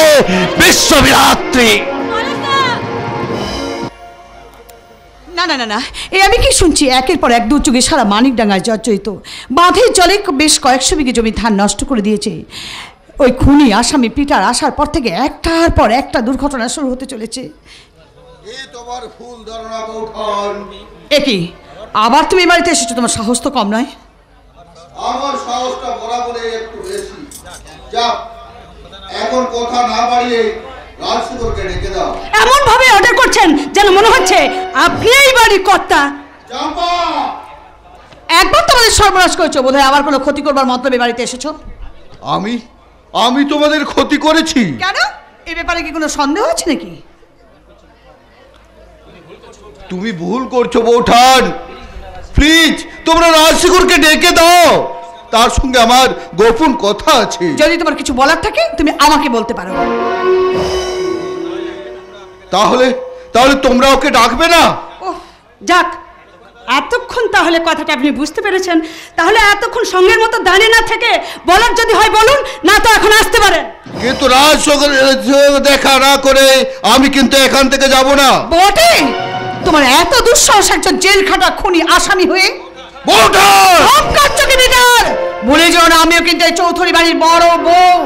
বিশ্ববিধাত্রী। না না না না, এ আমি কি শুনছি? একের পর এক দুর্যোগে সারা মানিকডাঙ্গায় জর্জরিত। বাঁধের জলে বেশ কয়েকশো বিঘে জমি ধান নষ্ট করে দিয়েছে। ওই খুনি আসামি পিটার আসার পর থেকে একটার পর একটা দুর্ঘটনা শুরু হতে চলেছে। এ কি, আবার তুমি বাড়িতে এসেছো? তোমার সাহস তো কম নয়। আমার সাহসটা বরাবরই একটু বেশি। যা, এখন কথা না বাড়িয়ে রাজশেখরকে ডেকে দাও। এমন ভাবে অর্ডার করছেন যেন মনে হচ্ছে আপনি এই বাড়ির কর্তা। চম্পা! একবার তোমাদের সর্বনাশ করেছো, বোধহয় আবার কোনো ক্ষতি করবার মতলবে বাড়িতে এসেছো। আমি তোমাদের ক্ষতি করেছি? কেন? এই ব্যাপারে কি কোনো সন্দেহ আছে নাকি? তুমি ভুল করছো বৌঠান। প্লিজ তোমরা রাজশেখরকে ডেকে দাও, তার সঙ্গে আমার গোপন কথা আছে। যদি তোমার কিছু বলার থাকে তুমি আমাকে বলতে পারো। তাহলে তোমরা ওকে ডাকবে না? ওহ, যাক, এতক্ষণ তাহলে কথাটা আপনি বুঝতে পেরেছেন। তাহলে এতক্ষণ সঙ্গের মতো দাঁড়িয়ে না থেকে বলার যদি হয় বলুন, না তো এখন আসতে পারেন। কিন্তু রাজশেখর দেখা না করে আমি কিন্তু এখান থেকে যাব না। বটে, তোমার এত দুঃসাহস একজন জেল খাটা খুনি আসামি হয়ে? বলে যাও না, আমিও কিন্তু এই চৌধুরী বাড়ির বড় বউ।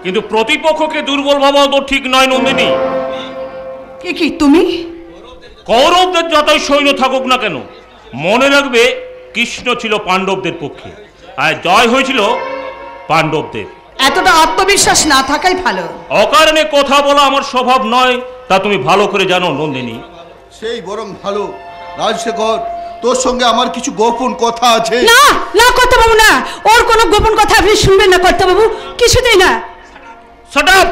কিন্তু প্রতিপক্ষকে দুর্বল ভাবাও তো ঠিক নয় নন্দিনী। কি তুমি? কৌরবদের যতই সৈন্য থাকুক না কেন, মনে রাখবে কৃষ্ণ ছিল পাণ্ডবদের পক্ষে, আর জয় হয়েছিল পাণ্ডবদের। এতটা আত্মবিশ্বাস না থাকাই ভালো। অকারণে কথা বলা আমার স্বভাব নয়, তা তুমি ভালো করে জানো নন্দিনী। সেই বরং ভালো। রাজশেখর, তোর সঙ্গে আমার কিছু গোপন কথা আছে। না না কর্তাবাবু, না, ওর কোনো গোপন কথা আপনি শুনবেন না কর্তাবাবু, কিছুতেই না। Shut up!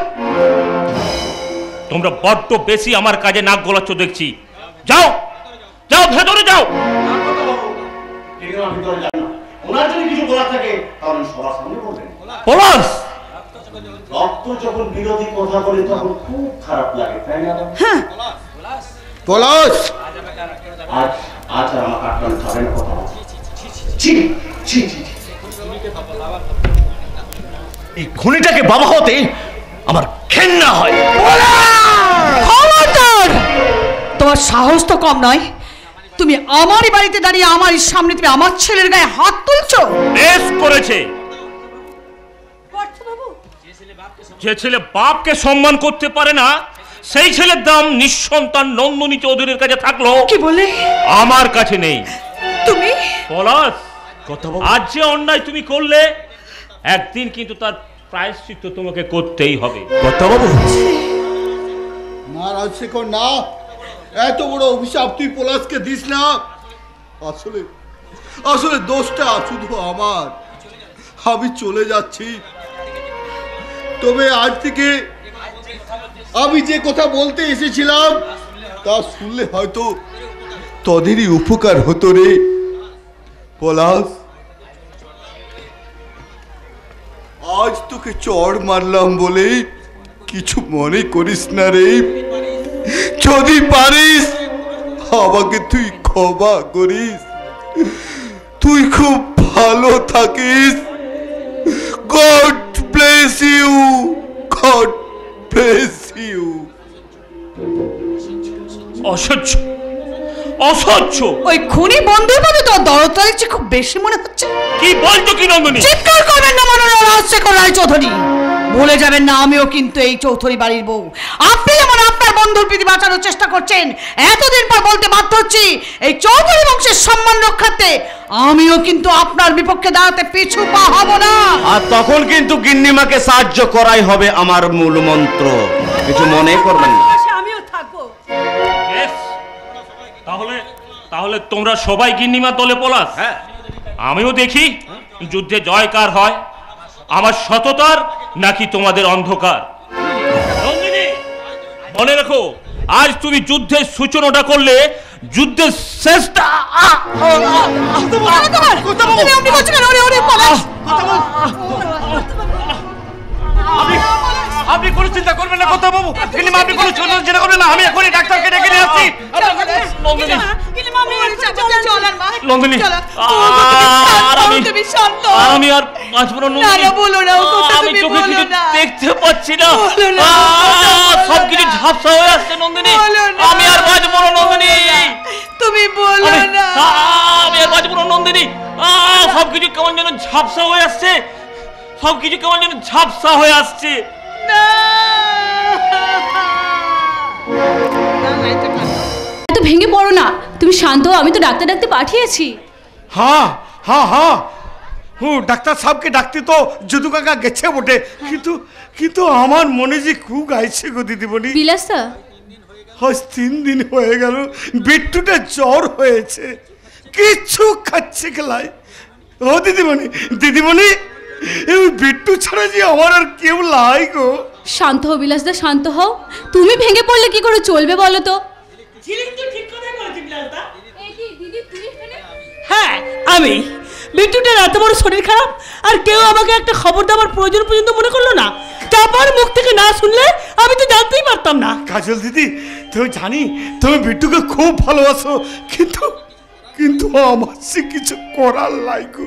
তোমরা বড্ড বেশি আমার কাজে নাক গলাচ্ছ দেখছি। যাও যাও, ভেতরে যাও। পলাশ! রক্ত যখন বিরোধী কথা বলে তখন খুব খারাপ লাগে, তাই না? হ্যাঁ, পলাশ, আজ আর আমার কাটলাম খাবে না কথা। এই খুনিটাকে বাবা হতে আমার ঘেন্না হয়। খবরদার! তোমার সাহস তো কম নয়। তুমি আমারই বাড়িতে দাঁড়িয়ে আমার সামনে তুমি আমার ছেলের গায়ে হাত তুলছো। বেশ করেছে। যে ছেলে বাপকে সম্মান করতে পারে না, সেই ছেলের দাম নিঃসন্তান নন্দিনী চৌধুরীর কাছে থাকলো, কি বলে? আমার কাছে নেই। তুমি পলাশ, আজ যে অন্যায় তুমি করলে, একদিন কিন্তু তার প্রায়শ্চিত্ত তোমাকে করতেই হবে। কর্তাবাবু, না রাজশেখর না, এত বড় অভিশাপ তুই পলাশকে দিস না। আসলে আসলে দোষটা শুধু আমার। আমি চলে যাচ্ছি, তবে আজ থেকে আমি যে কথা বলতে এসেছিলাম তা শুনলে হয়তো তোদেরই উপকার হতো রে পলাশ। আজ তোকে চড় মারলাম বলে কিছু মনে করিস না রে। যদি পারিস আমাকে তুই ক্ষমা করিস। তুই খুব ভালো থাকিস। God bless you, God bless you. অসহ্য, অসহ্য। ওই খুনি বন্ধুর প্রতি তোর দরদটা দেখছি খুব বেশি মনে হচ্ছে। কি বলছো কি নন্দিনী? চিৎকার করবেন না মনোরম রাজশেখর রায়চৌধুরী। ভুলে যাবেন না আমিও কিন্তু এই চৌধুরী বাড়ির বউ। আপনি যেমন আপনার বন্ধুর প্রীতি বাঁচানোর চেষ্টা করছেন, এতদিন পর বলতে বাধ্য হচ্ছি এই চৌধুরী বংশের সম্মান রক্ষার্থে আমিও কিন্তু আপনার বিপক্ষে দাঁড়াতে পিছু পা হব না। আর তখন কিন্তু গিন্নিমাকে সাহায্য করাই হবে আমার মূল মন্ত্র। কিছু মনে করবেন না। আমিও থাকবো। বেশ, তাহলে তাহলে তোমরা সবাই গিন্নিমা দলে পলাশ। হ্যাঁ, আমিও দেখি যুদ্ধে জয় কার হয়, আমার সততার নাকি তোমাদের অন্ধকার। নন্দিনী, মনে রেখো, আজ তুমি যুদ্ধের সূচনাটা করলে যুদ্ধের শেষটা আপনি কোনো চিন্তা করবেন না কর্তাবাবু। গিন্নিমা, আপনি কোনো চিন্তা করবেন না। আমি এখনই ডাক্তারকে ডেকে নিয়ে আসছি। নন্দিনী, নন্দিনী, আমি আর বাঁচব না নন্দিনী। আমি চোখে কিছু দেখতে পাচ্ছি না, সব কিছু ঝাপসা হয়ে আসছে নন্দিনী। আমি আর বাঁচব না নন্দিনী। তুমি বলো না। আমি আর বাঁচব না নন্দিনী। সব কিছু কেমন যেন ঝাপসা হয়ে আসছে, সব কিছু কেমন যেন ঝাপসা হয়ে আসছে। এত ভেঙে পড়ো না, তুমি শান্ত হও। আমি তো ডাক্তার ডাকতে পাঠিয়েছি। हाँ हाँ हाँ ডাক্তার সাহেবকে ডাকতে তো যদু কাকা গেছে বটে, কিন্তু কিন্তু আমার মনে যে খুব গাইছে গো দিদিমণি। বিলাসা, আজ 3 দিন হয়ে গেল বিট্টুটা জ্বর হয়েছে, কিচ্ছু খাচ্ছে খেলাই। ও দিদিমণি, দিদিমণি, এই বিট্টু ছাড়া যে আমার আর কেউ লাই গো। শান্ত হও বিলাসদা, শান্ত হও। তুমি ভেঙে পড়লে কি করে চলবে বলো তো? হ্যাঁ, আমি বিট্টুটার এত বড় শরীর খারাপ আর কেউ আমাকে একটা খবর দেওয়ার প্রয়োজন পর্যন্ত মনে করলো না। চাপার মুখ থেকে না শুনলে আমি তো জানতেই পারতাম না। কাজল দিদি, তুমি জানি তুমি বিট্টুকে খুব ভালোবাসো, কিন্তু কিন্তু আমার সে কিছু করার লাই গো।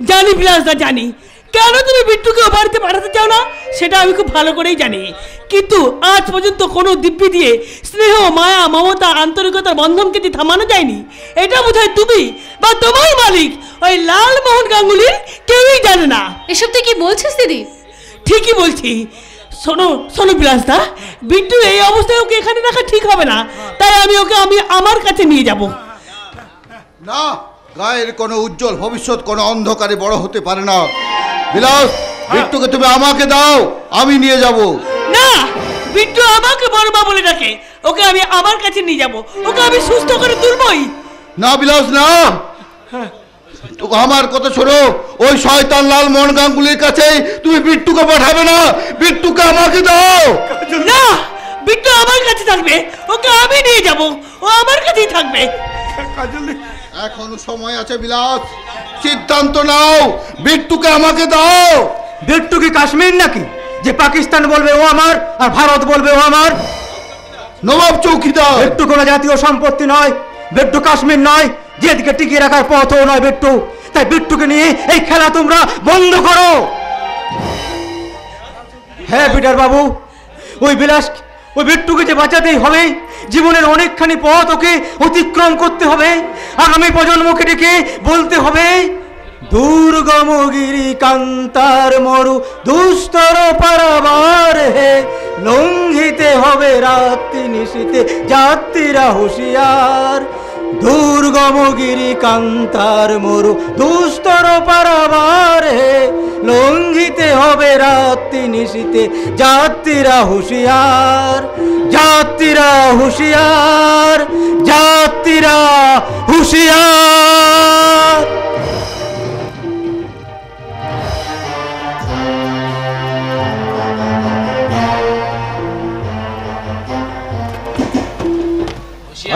জানি বিলাসদা, জানি কেন তুমি বিট্টুকে ও বাড়িতে পাঠাতে চাও না, সেটা আমি খুব ভালো করেই জানি। কিন্তু আজ পর্যন্ত কোনো দিব্যি দিয়ে স্নেহ, মায়া, মমতা, আন্তরিকতার বন্ধনকে দিয়ে থামানো যায়নি। এটা বোধহয় তুমি বা তোমার মালিক ওই লালমোহন গাঙ্গুলির কেউই জানে না। এসব তুই কি বলছিস দিদি? ঠিকই বলছি। শোনো শোনো বিলাসদা, বিট্টু এই অবস্থায় ওকে এখানে রাখা ঠিক হবে না, তাই আমি ওকে আমার কাছে নিয়ে যাব। না, গায়ের কোনো উজ্জ্বল ভবিষ্যৎ কোনো অন্ধকারে বড় হতে পারে না। বিলাস, বিট্টুকে তুমি আমাকে দাও, আমি নিয়ে যাব। না, বিট্টু আমাকে বড় মা বলে ডাকে, ওকে আমি আমার কাছে নিয়ে যাব, ওকে আমি সুস্থ করে তুলবই। না বিলাস, না, তোকে আমার কথা শোনো। ওই শয়তান লালমোহন গাঙ্গুলির কাছে তুমি বিট্টুকে পাঠাবে না, বিট্টুকে আমাকে দাও। না, বিট্টু আমার কাছে থাকবে, ওকে আমি নিয়ে যাব, ও আমার কাছেই থাকবে। এখনো সময় আছে বিলাস, সিদ্ধান্ত নাও, বিট্টুকে আমাকে দাও। বিট্টু কি কাশ্মীর নাকি যে পাকিস্তান বলবে ও আমার আর ভারত বলবে ও আমার? নবাব চৌকিদার, বিট্টু কোনো জাতীয় সম্পত্তি নয়, বিট্টু কাশ্মীর নয়, যেদিকে টিকিয়ে রাখার পথও নয় বিট্টু। তাই বিট্টুকে নিয়ে এই খেলা তোমরা বন্ধ করো। হ্যাঁ বিটার বাবু, ওই বিলাস, ওই বিট্টুকে যে বাঁচাতেই হবে। জীবনের অনেকখানি পথ ওকে অতিক্রম করতে হবে। আগামী প্রজন্মকে ডেকে বলতে হবে, দুর্গম গিরি কান্তার মরু দুস্তর পারাবার হে, লঙ্ঘিতে হবে রাত্রি নিশীতে যাত্রীরা হুঁশিয়ার। দুর্গম ভবগিরি কান্তার মরু দুস্তর পারাবারে লঙ্ঘিতে হবে রাত্রি নিশীতে যাত্রীরা হুঁশিয়ার যাত্রীরা হুঁশিয়ার যাত্রীরা হুঁশিয়ার।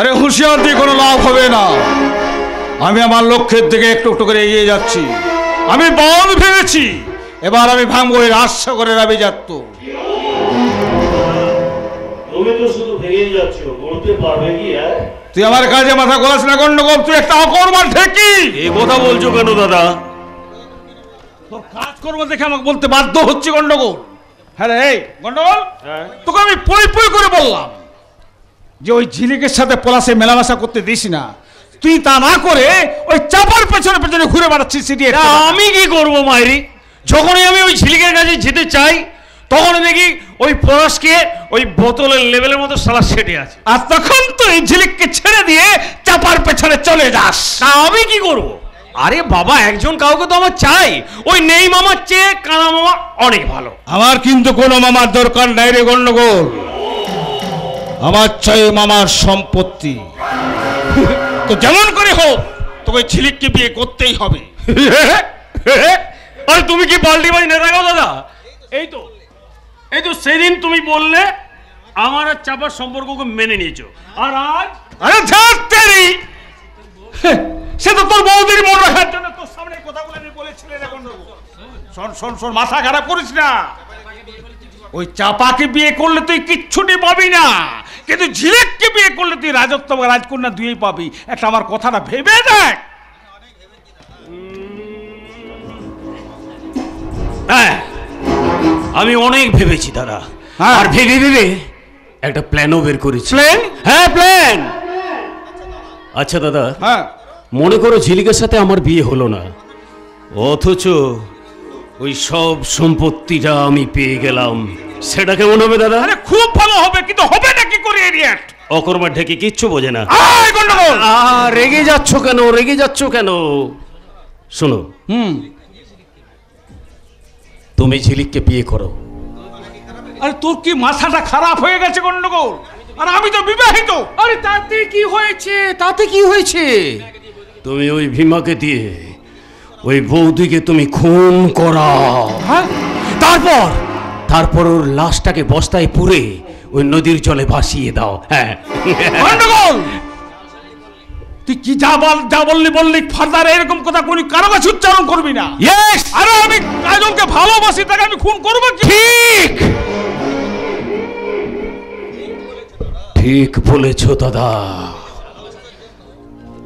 আরে হুঁশিয়ার দিয়ে কোনো লাভ হবে না। আমি আমার লক্ষ্যের দিকে একটু একটু করে এগিয়ে যাচ্ছি। আমি বল ভেঙেছি, এবার আমি ভাঙবো এই রাজসাগরের আভিজাত্য। তুমি তো শুধু ভেঙেই যাচ্ছ, বলতে পারবে কি? তুই আমার কাজে মাথা গলাস না গন্ডগোল, তুই একটা অকর্মার ঠেকি। এই কথা বলছো কেন দাদা? তোর কাজকর্ম দেখে আমাকে বলতে বাধ্য হচ্ছে গন্ডগোল। হ্যাঁ রে গন্ডগোল, তোকে আমি পই পই করে বললাম যে ওই ঝিলিকের সাথে পলাশে মেলামেশা করতে দিস না। তুই তা না করে ওই চাপার পেছনে পেছনে ঘুরে বেড়াচ্ছিস। আমি কি করবো মায়েরি? যখনই আমি ওই ঝিলিকের কাছে যেতে চাই তখন দেখি ওই পলাশকে ওই বোতলের লেভেলের মতো সালা সেটে আছে, আর তখন তুই ঝিলিককে ছেড়ে দিয়ে চাপার পেছনে চলে যাস। তা আমি কি করব? আরে বাবা, একজন কাউকে তো আমার চাই। ওই নেই মামার চেয়ে কানা মামা অনেক ভালো। আমার কিন্তু কোনো মামার দরকার নাই রে গন্ডগোল। আমার চাই মামার সম্পত্তি। তো যেমন করে হোক তোকে ঝিলিককে বিয়ে করতেই হবে। আরে তুমি কি বাল্টি বাজি নেতা গো দাদা? এই তো সেদিন তুমি বললে আমার আর চাপার সম্পর্ককে মেনে নিয়েছো, আর আজ আরে ঝাড়তেরি, সে তো তোর বৌদির মন রাখার জন্য তোর সামনে কথাগুলো আমি বলেছিলে রে গন্ডগোল। শোন শোন শোন, মাথা খারাপ করিস না। ওই চাপাকে বিয়ে করলে তুই কিচ্ছুটি পাবি না, কিন্তু ঝিলিককে বিয়ে করলে তুই রাজত্ব বা রাজকন্যা দুই পাবি। একটা আমার কথাটা ভেবে দেখ। হ্যাঁ, আমি অনেক ভেবেছি দাদা, আর ভেবে ভেবে একটা প্ল্যানও বের করেছি। প্ল্যান? হ্যাঁ, প্ল্যান। আচ্ছা দাদা, হ্যাঁ, মনে করো ঝিলিকের সাথে আমার বিয়ে হলো না, অথচ ওই সব সম্পত্তিটা আমি পেয়ে গেলাম, সেটা কেমন হবে দাদা? আরে খুব ভালো হবে, কিন্তু হবে না কি করে এরিয়াট? অকর্মা ঢেকে কিচ্ছু বোঝে না। আয় গন্ডগোল, রেগে যাচ্ছ কেন? রেগে যাচ্ছ কেন? শোনো, তুমি ঝিলিককে বিয়ে করো। আরে তোর কি মাথাটা খারাপ হয়ে গেছে গন্ডগোল? আর আমি তো বিবাহিত। আরে তাতে কি হয়েছে? তাতে কি হয়েছে? তুমি ওই ভীমাকে দিয়ে ওই বৌদিকে তুমি খুন করাও, হ্যাঁ? তারপর ওর লাশটাকে বস্তায় পুরে ওই নদীর জলে ভাসিয়ে দাও। হ্যাঁ গন্ডগোল, তুই কি যা বললি ফাদার এরকম কথা কোন কারো কাছে উচ্চারণ করবি না। ইয়েস, আরে আমি কাজলকে ভালোবাসি, তাকে আমি খুন করব কি? ঠিক বলেছো দাদা।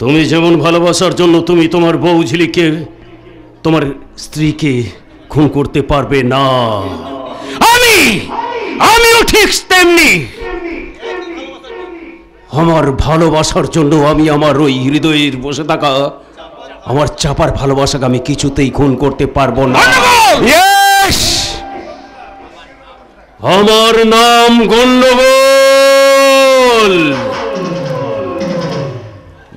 তুমি যেমন ভালোবাসার জন্য তুমি তোমার বউ ঝিলিককে, তোমার স্ত্রীকে খুন করতে পারবে না, আমিও ঠিক তেমনি। আমার ভালোবাসার জন্য আমি আমার ওই হৃদয়ের বসে থাকা আমার চাপার ভালোবাসাকে আমি কিছুতেই খুন করতে পারবো না। Yes! আমার নাম গন্ডগোল।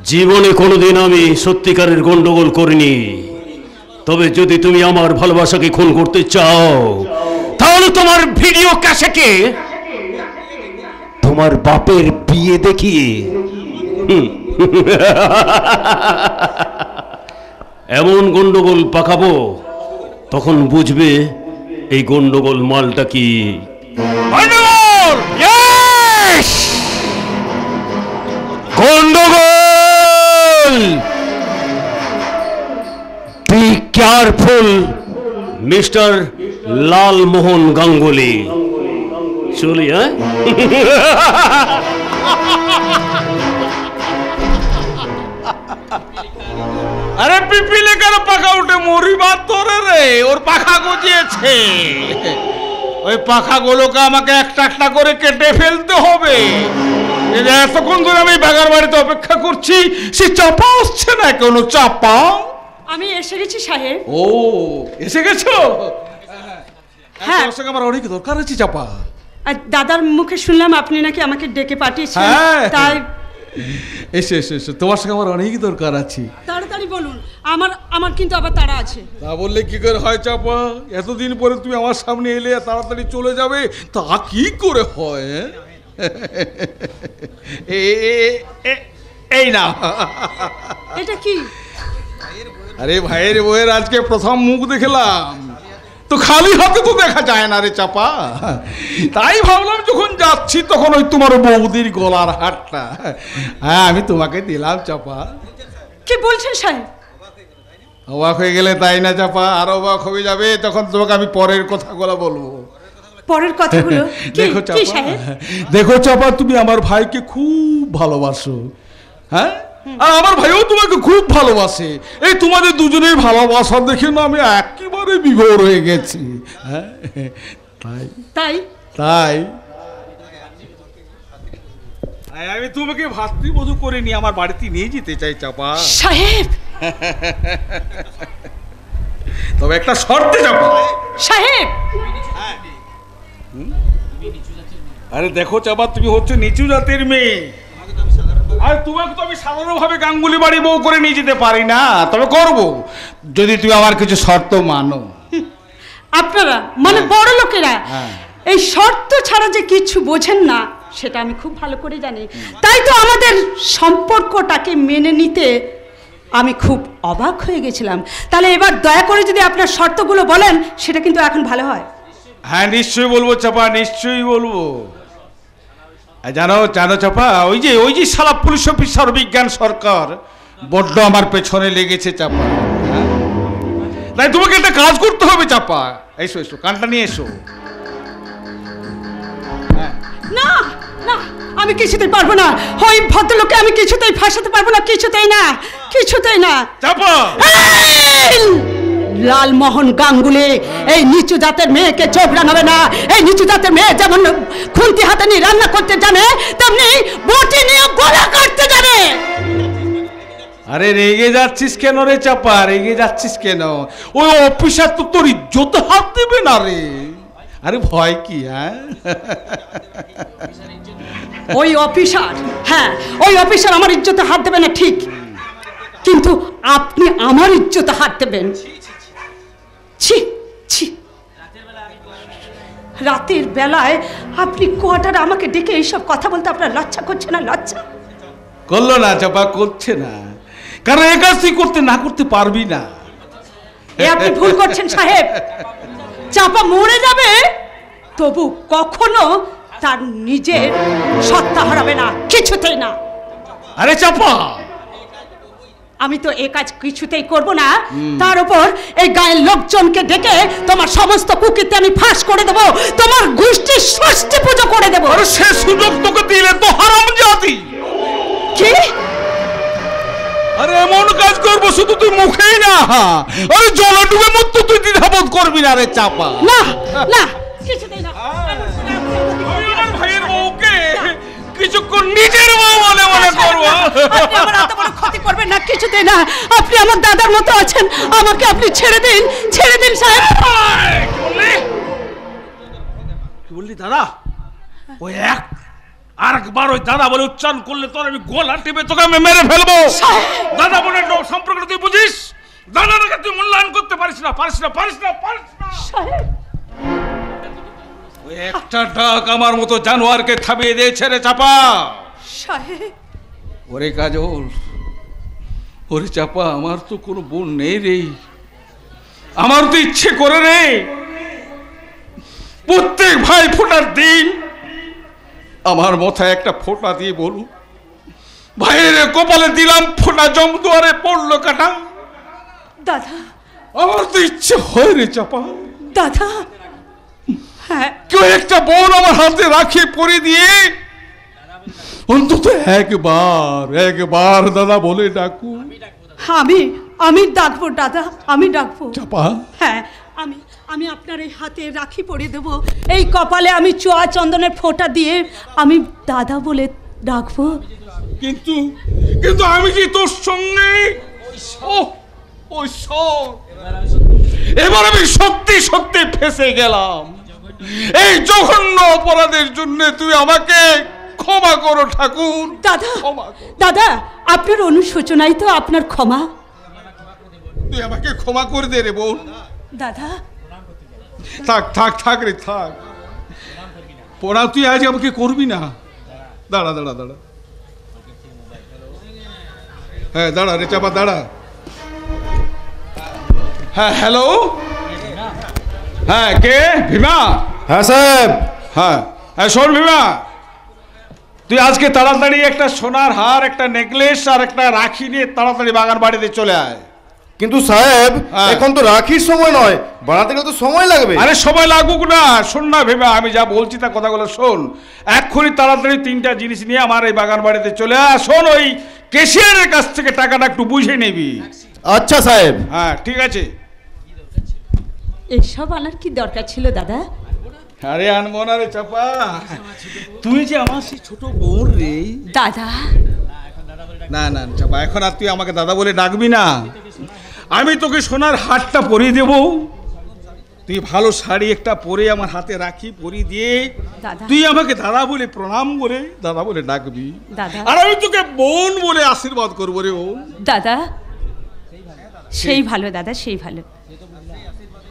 জীবনে কোনোদিন আমি সত্যিকারের গন্ডগোল করিনি, তবে যদি তুমি আমার ভালোবাসাকে খুন করতে চাও তাহলে তোমার ভিডিও ক্যাসেটে তোমার বাপের বিয়ে দেখিয়ে এমন গন্ডগোল পাকাবো, তখন বুঝবে এই গন্ডগোল মালটা কি। গন্ডগোল, be careful mister Lalmohan Ganguly. চলি, হ্যাঁ? আরে পিপিলে কেন পাখা উঠে মরিবার তোরে রে? ওর পাখা গজিয়েছে, ওই পাখাগুলোকে আমাকে একটা একটা করে কেটে ফেলতে হবে। এতক্ষণ ধরে আমি বাগার বাড়িতে অপেক্ষা করছি, সে চাপা আসছে না। কোনো চাপা? আমি এসে গেছি সাহেব। ও, এসে গেছো? হ্যাঁ, তোর সঙ্গে আমার অনেক দরকার আছে চাপা। আর দাদার মুখে শুনলাম আপনি নাকি আমাকে ডেকে পাঠিয়েছেন, হ্যাঁ। তাই এসো এসো এসো, তোমার সঙ্গে আমার অনেক দরকার আছে। তাড়াতাড়ি বলুন, আমার কিন্তু আবার তাড়া আছে। তা বললে কি করে হয় চাপা? এতদিন পরে তুমি আমার সামনে এলে তাড়াতাড়ি চলে যাবে, তা কি করে হয়? এই না, এটা কি? আরে ভাইয়ের বউয়ের আজকে প্রথম মুখ দেখলাম, তো খালি হাতে তো দেখা যায় না রে চাপা। তাই ভাবলাম যখন যাচ্ছি তখন ওই তোমার বৌদির গলার হারটা হ্যাঁ আমি তোমাকে দিলাম চাপা। কি বলছেন সাহেব? অবাক হয়ে গেলে তাই না চাপা? আর অবাক হয়ে যাবে তখন তোমাকে আমি পরের কথাগুলো বলবো। পরের কথাগুলো দেখো কি চাপা, সাহেব? দেখো চাপা, তুমি আমার ভাইকে খুব ভালোবাসো, হ্যাঁ, আর আমার ভাইও তোমাকে খুব ভালোবাসে। এই তোমাদের দুজনের ভালোবাসা দেখে না আমি একেবারে বিভোর হয়ে গেছি। হ্যাঁ তাই তাই তাই আমি তোমাকে ভাতৃবধূ করে নিয়ে আমার বাড়িতে নিয়ে যেতে চাই চাপা সাহেব। তবে একটা শর্তে চাপা সাহেব। আরে দেখো চাপা, তুমি হচ্ছে নিচু জাতের মেয়ে, আর তোমাকে তো আমি সাধারণভাবে গাঙ্গুলি বাড়ি বউ করে নিয়ে যেতে পারি না। তবে করব যদি তুমি আমার কিছু শর্ত মানো। আপনারা মানে বড় লোকেরা এই শর্ত ছাড়া যে কিছু বোঝেন না সেটা আমি খুব ভালো করে জানি। তাই তো আমাদের সম্পর্কটাকে মেনে নিতে আমি খুব অবাক হয়ে গেছিলাম। তাহলে এবার দয়া করে যদি আপনার শর্তগুলো বলেন সেটা কিন্তু এখন ভালো হয়। হ্যাঁ নিশ্চয়ই বলবো চাপা, নিশ্চয়ই বলবো। জানো জানো চাপা, ওই যে শালা পুলিশ অফিসার বিজ্ঞান সরকার বড্ড আমার পেছনে লেগেছে চাপা। তাই তোমাকে একটা কাজ করতে হবে চাপা। এসো এসো, কানটা নিয়ে এসো। না না, আমি কিছুতেই পারবো না। ওই ভদ্রলোককে আমি কিছুতেই ফাঁসাতে পারবো না, কিছুতেই না, কিছুতেই না। চাপা, লালমোহন গাঙ্গুলি এই নিচু জাতের মেয়েকে চোখ রাঙাবে না। এই নিচু জাতের মেয়ে যেমন খুন্তি হাতে নিয়ে রান্না করতে জানে, তেমনি বটি নিয়ে গলা কাটতে জানে। আরে রেগে যাচ্ছিস কেন রে চাপা? রেগে যাচ্ছিস কেন? ওই অফিসার তো তোর ইজ্জত হাত দেবে না রে। আরে ভয় কি? হ্যাঁ ওই অফিসার, হ্যাঁ ওই অফিসার আমার ইজ্জতে হাত দেবে না ঠিক, কিন্তু আপনি আমার ইজ্জতে হাত দেবেন। ছি ছি, রাতের বেলায় আপনি কোয়ার্টারে আমাকে ডেকে এইসব কথা বলতে আপনার লজ্জা করছে না? লজ্জা করলো না চাপা, করছে না, কারণ এ কাজ তুই করতে না করতে পারবি না। এ আপনি ভুল করছেন সাহেব। চাপা মরে যাবে তবু কখনো তার নিজের সত্তা হারাবে না, কিছুতেই না। আরে চাপা, আমি তো এ কাজ কিছুতেই করব না। তার উপর এই গায়ের লোকজনকে ডেকে তোমার সমস্ত কুকীর্তি আমি ফাঁস করে দেব, তোমার গোষ্ঠীর ষষ্ঠী পুজো করে দেব। আরে সে সুযোগ তোকে দিলে তো হারামজাদি। কি? আরে এমন কাজ করবো শুধু তুই মুখেই না, আরে জলে ডুবে মরতে তুই দ্বিধাবোধ করবি না রে চাপা। না না, কিছুতেই না। আমি আমার ভাইয়ের বউকে কিছুক্ষণ নিজের বউ বলে মনে করবো। আপনি আমার এত বড় ক্ষতি করবেন না, কিছুতেই না। আপনি আমার দাদার মতো আছেন, আমাকে আপনি ছেড়ে দিন, ছেড়ে দিন সাহেব। কি বললি দাদা? ওই আরেকবার ওই দাদা বলে উচ্চারণ করলে তোর আমি গলা টিপে তোকে আমি মেরে ফেলবো। দাদা বলে সম্পর্ক তুই বুঝিস? দাদাটাকে তুই মূল্যায়ন করতে পারিস না, পারিস না, পারিস না, পারিস না। ওই একটা ডাক আমার মতো জানোয়ারকে থামিয়ে দিয়েছে রে চাপা। সাহেব, ওরে কাজল, ওরে চাপা, আমার তো কোনো বোন নেই রে। আমার তো ইচ্ছে করে রে প্রত্যেক ভাই ফোটার দিন আমার মাথায় একটা ফোঁটা দিয়ে বলু, ভাইয়ের কপালে দিলাম ফোঁটা, জমদুয়ারে পড়লো কাটা। দাদা, আমার তো ইচ্ছে হয় রে চাপা, দাদা, হ্যাঁ কেউ একটা বোন আমার হাতে রাখে পরে দিয়ে অন্তত একবার দাদা বলে ডাকু। আমি ডাকবো দাদা, আমি ডাকবো চাপা। হ্যাঁ, আমি আপনার এই হাতে রাখি পরিয়ে দেবো, এই কপালে আমি চোয়া চন্দনের ফোঁটা দিয়ে আমি দাদা বলে ডাকবো। কিন্তু আমি যে তোর সঙ্গে এবার আমি সত্যি সত্যি ফেঁসে গেলাম। এই জঘন্য অপরাধের জন্য তুই আমাকে ক্ষমা করো ঠাকুর। দাদা দাদা, আপনার অনুশোচনাই তো আপনার ক্ষমা। তুই আমাকে ক্ষমা করে দে রে বোন। দাদা থাক থাক থাক রে থাক, প্রণাম তুই আজ আমাকে করবি না। দাঁড়া দাঁড়া দাঁড়া, হ্যাঁ দাঁড়া রে চাপা দাঁড়া। হ্যাঁ হ্যালো, হ্যাঁ কে? ভীমা? হ্যাঁ সাহেব। হ্যাঁ হ্যাঁ শোন ভীমা, তুই আজকে তাড়াতাড়ি একটা সোনার হার, একটা নেকলেস আর একটা রাখি নিয়ে তাড়াতাড়ি বাগান বাড়িতে চলে আয়। কিন্তু সাহেব এখন তো রাখির সময় নয়, বানাতে গেলে তো সময় লাগবে। আরে সময় লাগুক না, শোন না ভেবে আমি যা বলছি তা কথাগুলো শোন। এক্ষুনি তাড়াতাড়ি 3টা জিনিস নিয়ে আমার এই বাগান বাড়িতে চলে আয়। শোন, ওই ক্যাশিয়ারের কাছ থেকে টাকাটা একটু বুঝে নিবি। আচ্ছা সাহেব। হ্যাঁ ঠিক আছে। এসব আনার কি দরকার ছিল দাদা? আরে আনবো না রে চাপা, তুই যে আমার সেই ছোট বোন রে। দাদা না না চাপা, এখন আর তুই আমাকে দাদা বলে ডাকবি না। আমি তোকে সোনার হারটা পরিয়ে দেব, তুই ভালো শাড়ি একটা পরে আমার হাতে রাখি পরিয়ে দিয়ে তুই আমাকে দাদা বলে প্রণাম করে দাদা বলে ডাকবি। আর আমি তোকে বোন বলে আশীর্বাদ করবো রে বোন। দাদা সেই ভালো, দাদা সেই ভালো।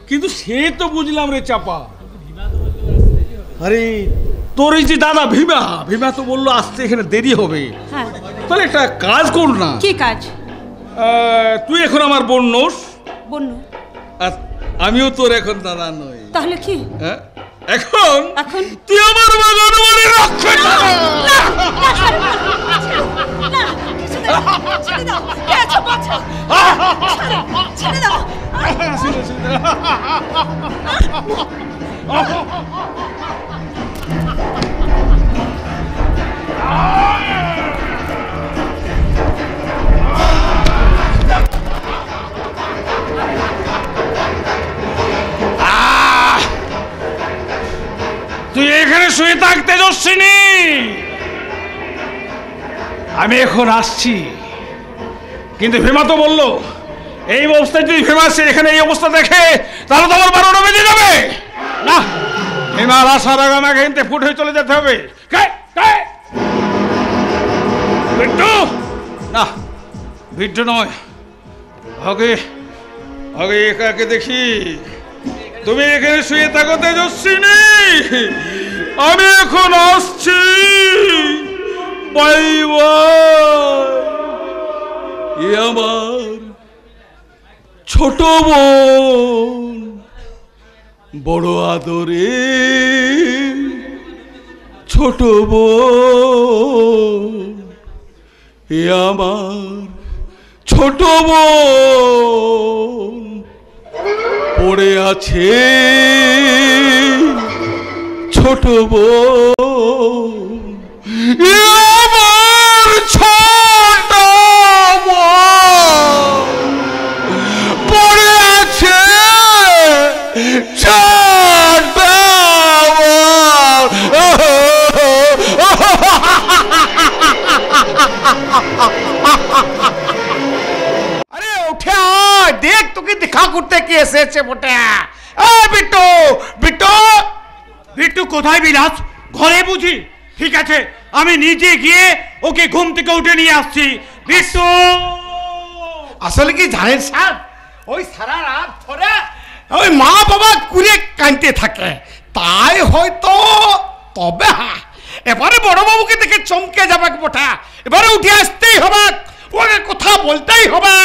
কিন্তু সে তো বুঝলাম রে চাপা, আরে তোর এই যে দাদা ভীমা, ভীমা তো বললো আসতে এখানে দেরি হবে। হ্যাঁ তাহলে একটা কাজ কর না। কি কাজ? তুই এখন আমার বোন নোস, বোন আর আমিও তোর এখন দাদা নই। তাহলে কি? হ্যাঁ এখন এখন তুই আমার বাগান বাড়ি রক্ষা কর। তুই এখানে শুয়ে থাক তেজস্বিনী, আমি এখন আসছি। কিন্তু ভীমা তো বললো এই অবস্থায় যদি ভীমা সে এখানে এই অবস্থা দেখে তাহলে তো আমার 12টা বেজে যাবে। না, ভীমার আসার আগে আমাকে এখান থেকে ফুট হয়ে চলে যেতে হবে। বিট্টু, না বিট্টু নয়, আগে আগে একাকে দেখি। তুমি এখানে শুয়ে থাকো তেজস্বিনী, আমি এখন আসছি। Bye bye. আমার ছোট বোন, বড় আদরে ছোট বোন, আমার ছোট বোন পড়ে আছে। ছোট বোন, আমার ছোট বোন পড়ে আছে। ছোট আরে উঠে আয়, দেখ তোকে দেখা করতে কে এসেছে বটে। বিট্টু বিট্টু বিট্টু কোথায় বিলাস? ঘরে বুঝি? ঠিক আছে, আমি নিজে গিয়ে ওকে ঘুম থেকে উঠে নিয়ে আসছি। বিট্টু আসলে কি জানেন স্যার, ওই সারা রাত ধরে ওই মা বাবা কুড়ে কাঁদতে থাকে, তাই হয়তো। তবে হ্যাঁ, এবারে বড়বাবুকে দেখে চমকে যাবে বটে, এবারে উঠে আসতেই হবে, ওকে কথা বলতেই হবে।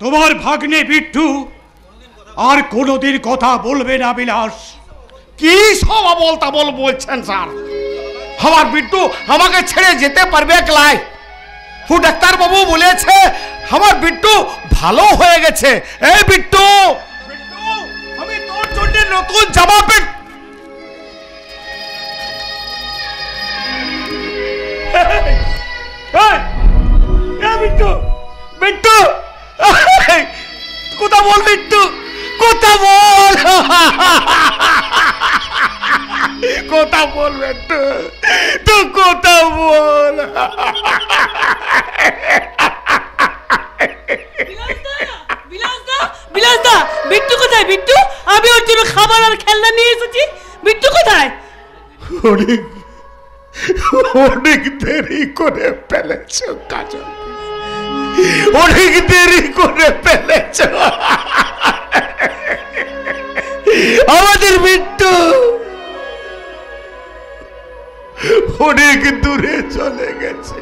তোমার ভাগ্নে বিট্টু আর কোনোদিন কথা বলবে না বিলাস। কি সব বলতা বলছেন স্যার? আমার বিট্টু আমাকে ছেড়ে যেতে পারবে একলাই? ডাক্তার বাবু বলেছে আমার বিট্টু ভালো হয়ে গেছে। এই বিট্টু, আমি তোর জন্য নতুন জামা প্যান্ট। বিট্টু বিট্টু কথা বল, বিট্টু কথা বল, কথা বল বিট্টু, তুই কথা বল। বিলাসদা, বিট্টু কোথায়? বিট্টু, আমি ওর জন্য খাবার আর খেলনা নিয়ে এসেছি। বিট্টু কোথায়? অনেক দেরি করে ফেলেছ কাজল, অনেক দেরি করে ফেলেছ। আমাদের বিট্টু অনেক দূরে চলে গেছে,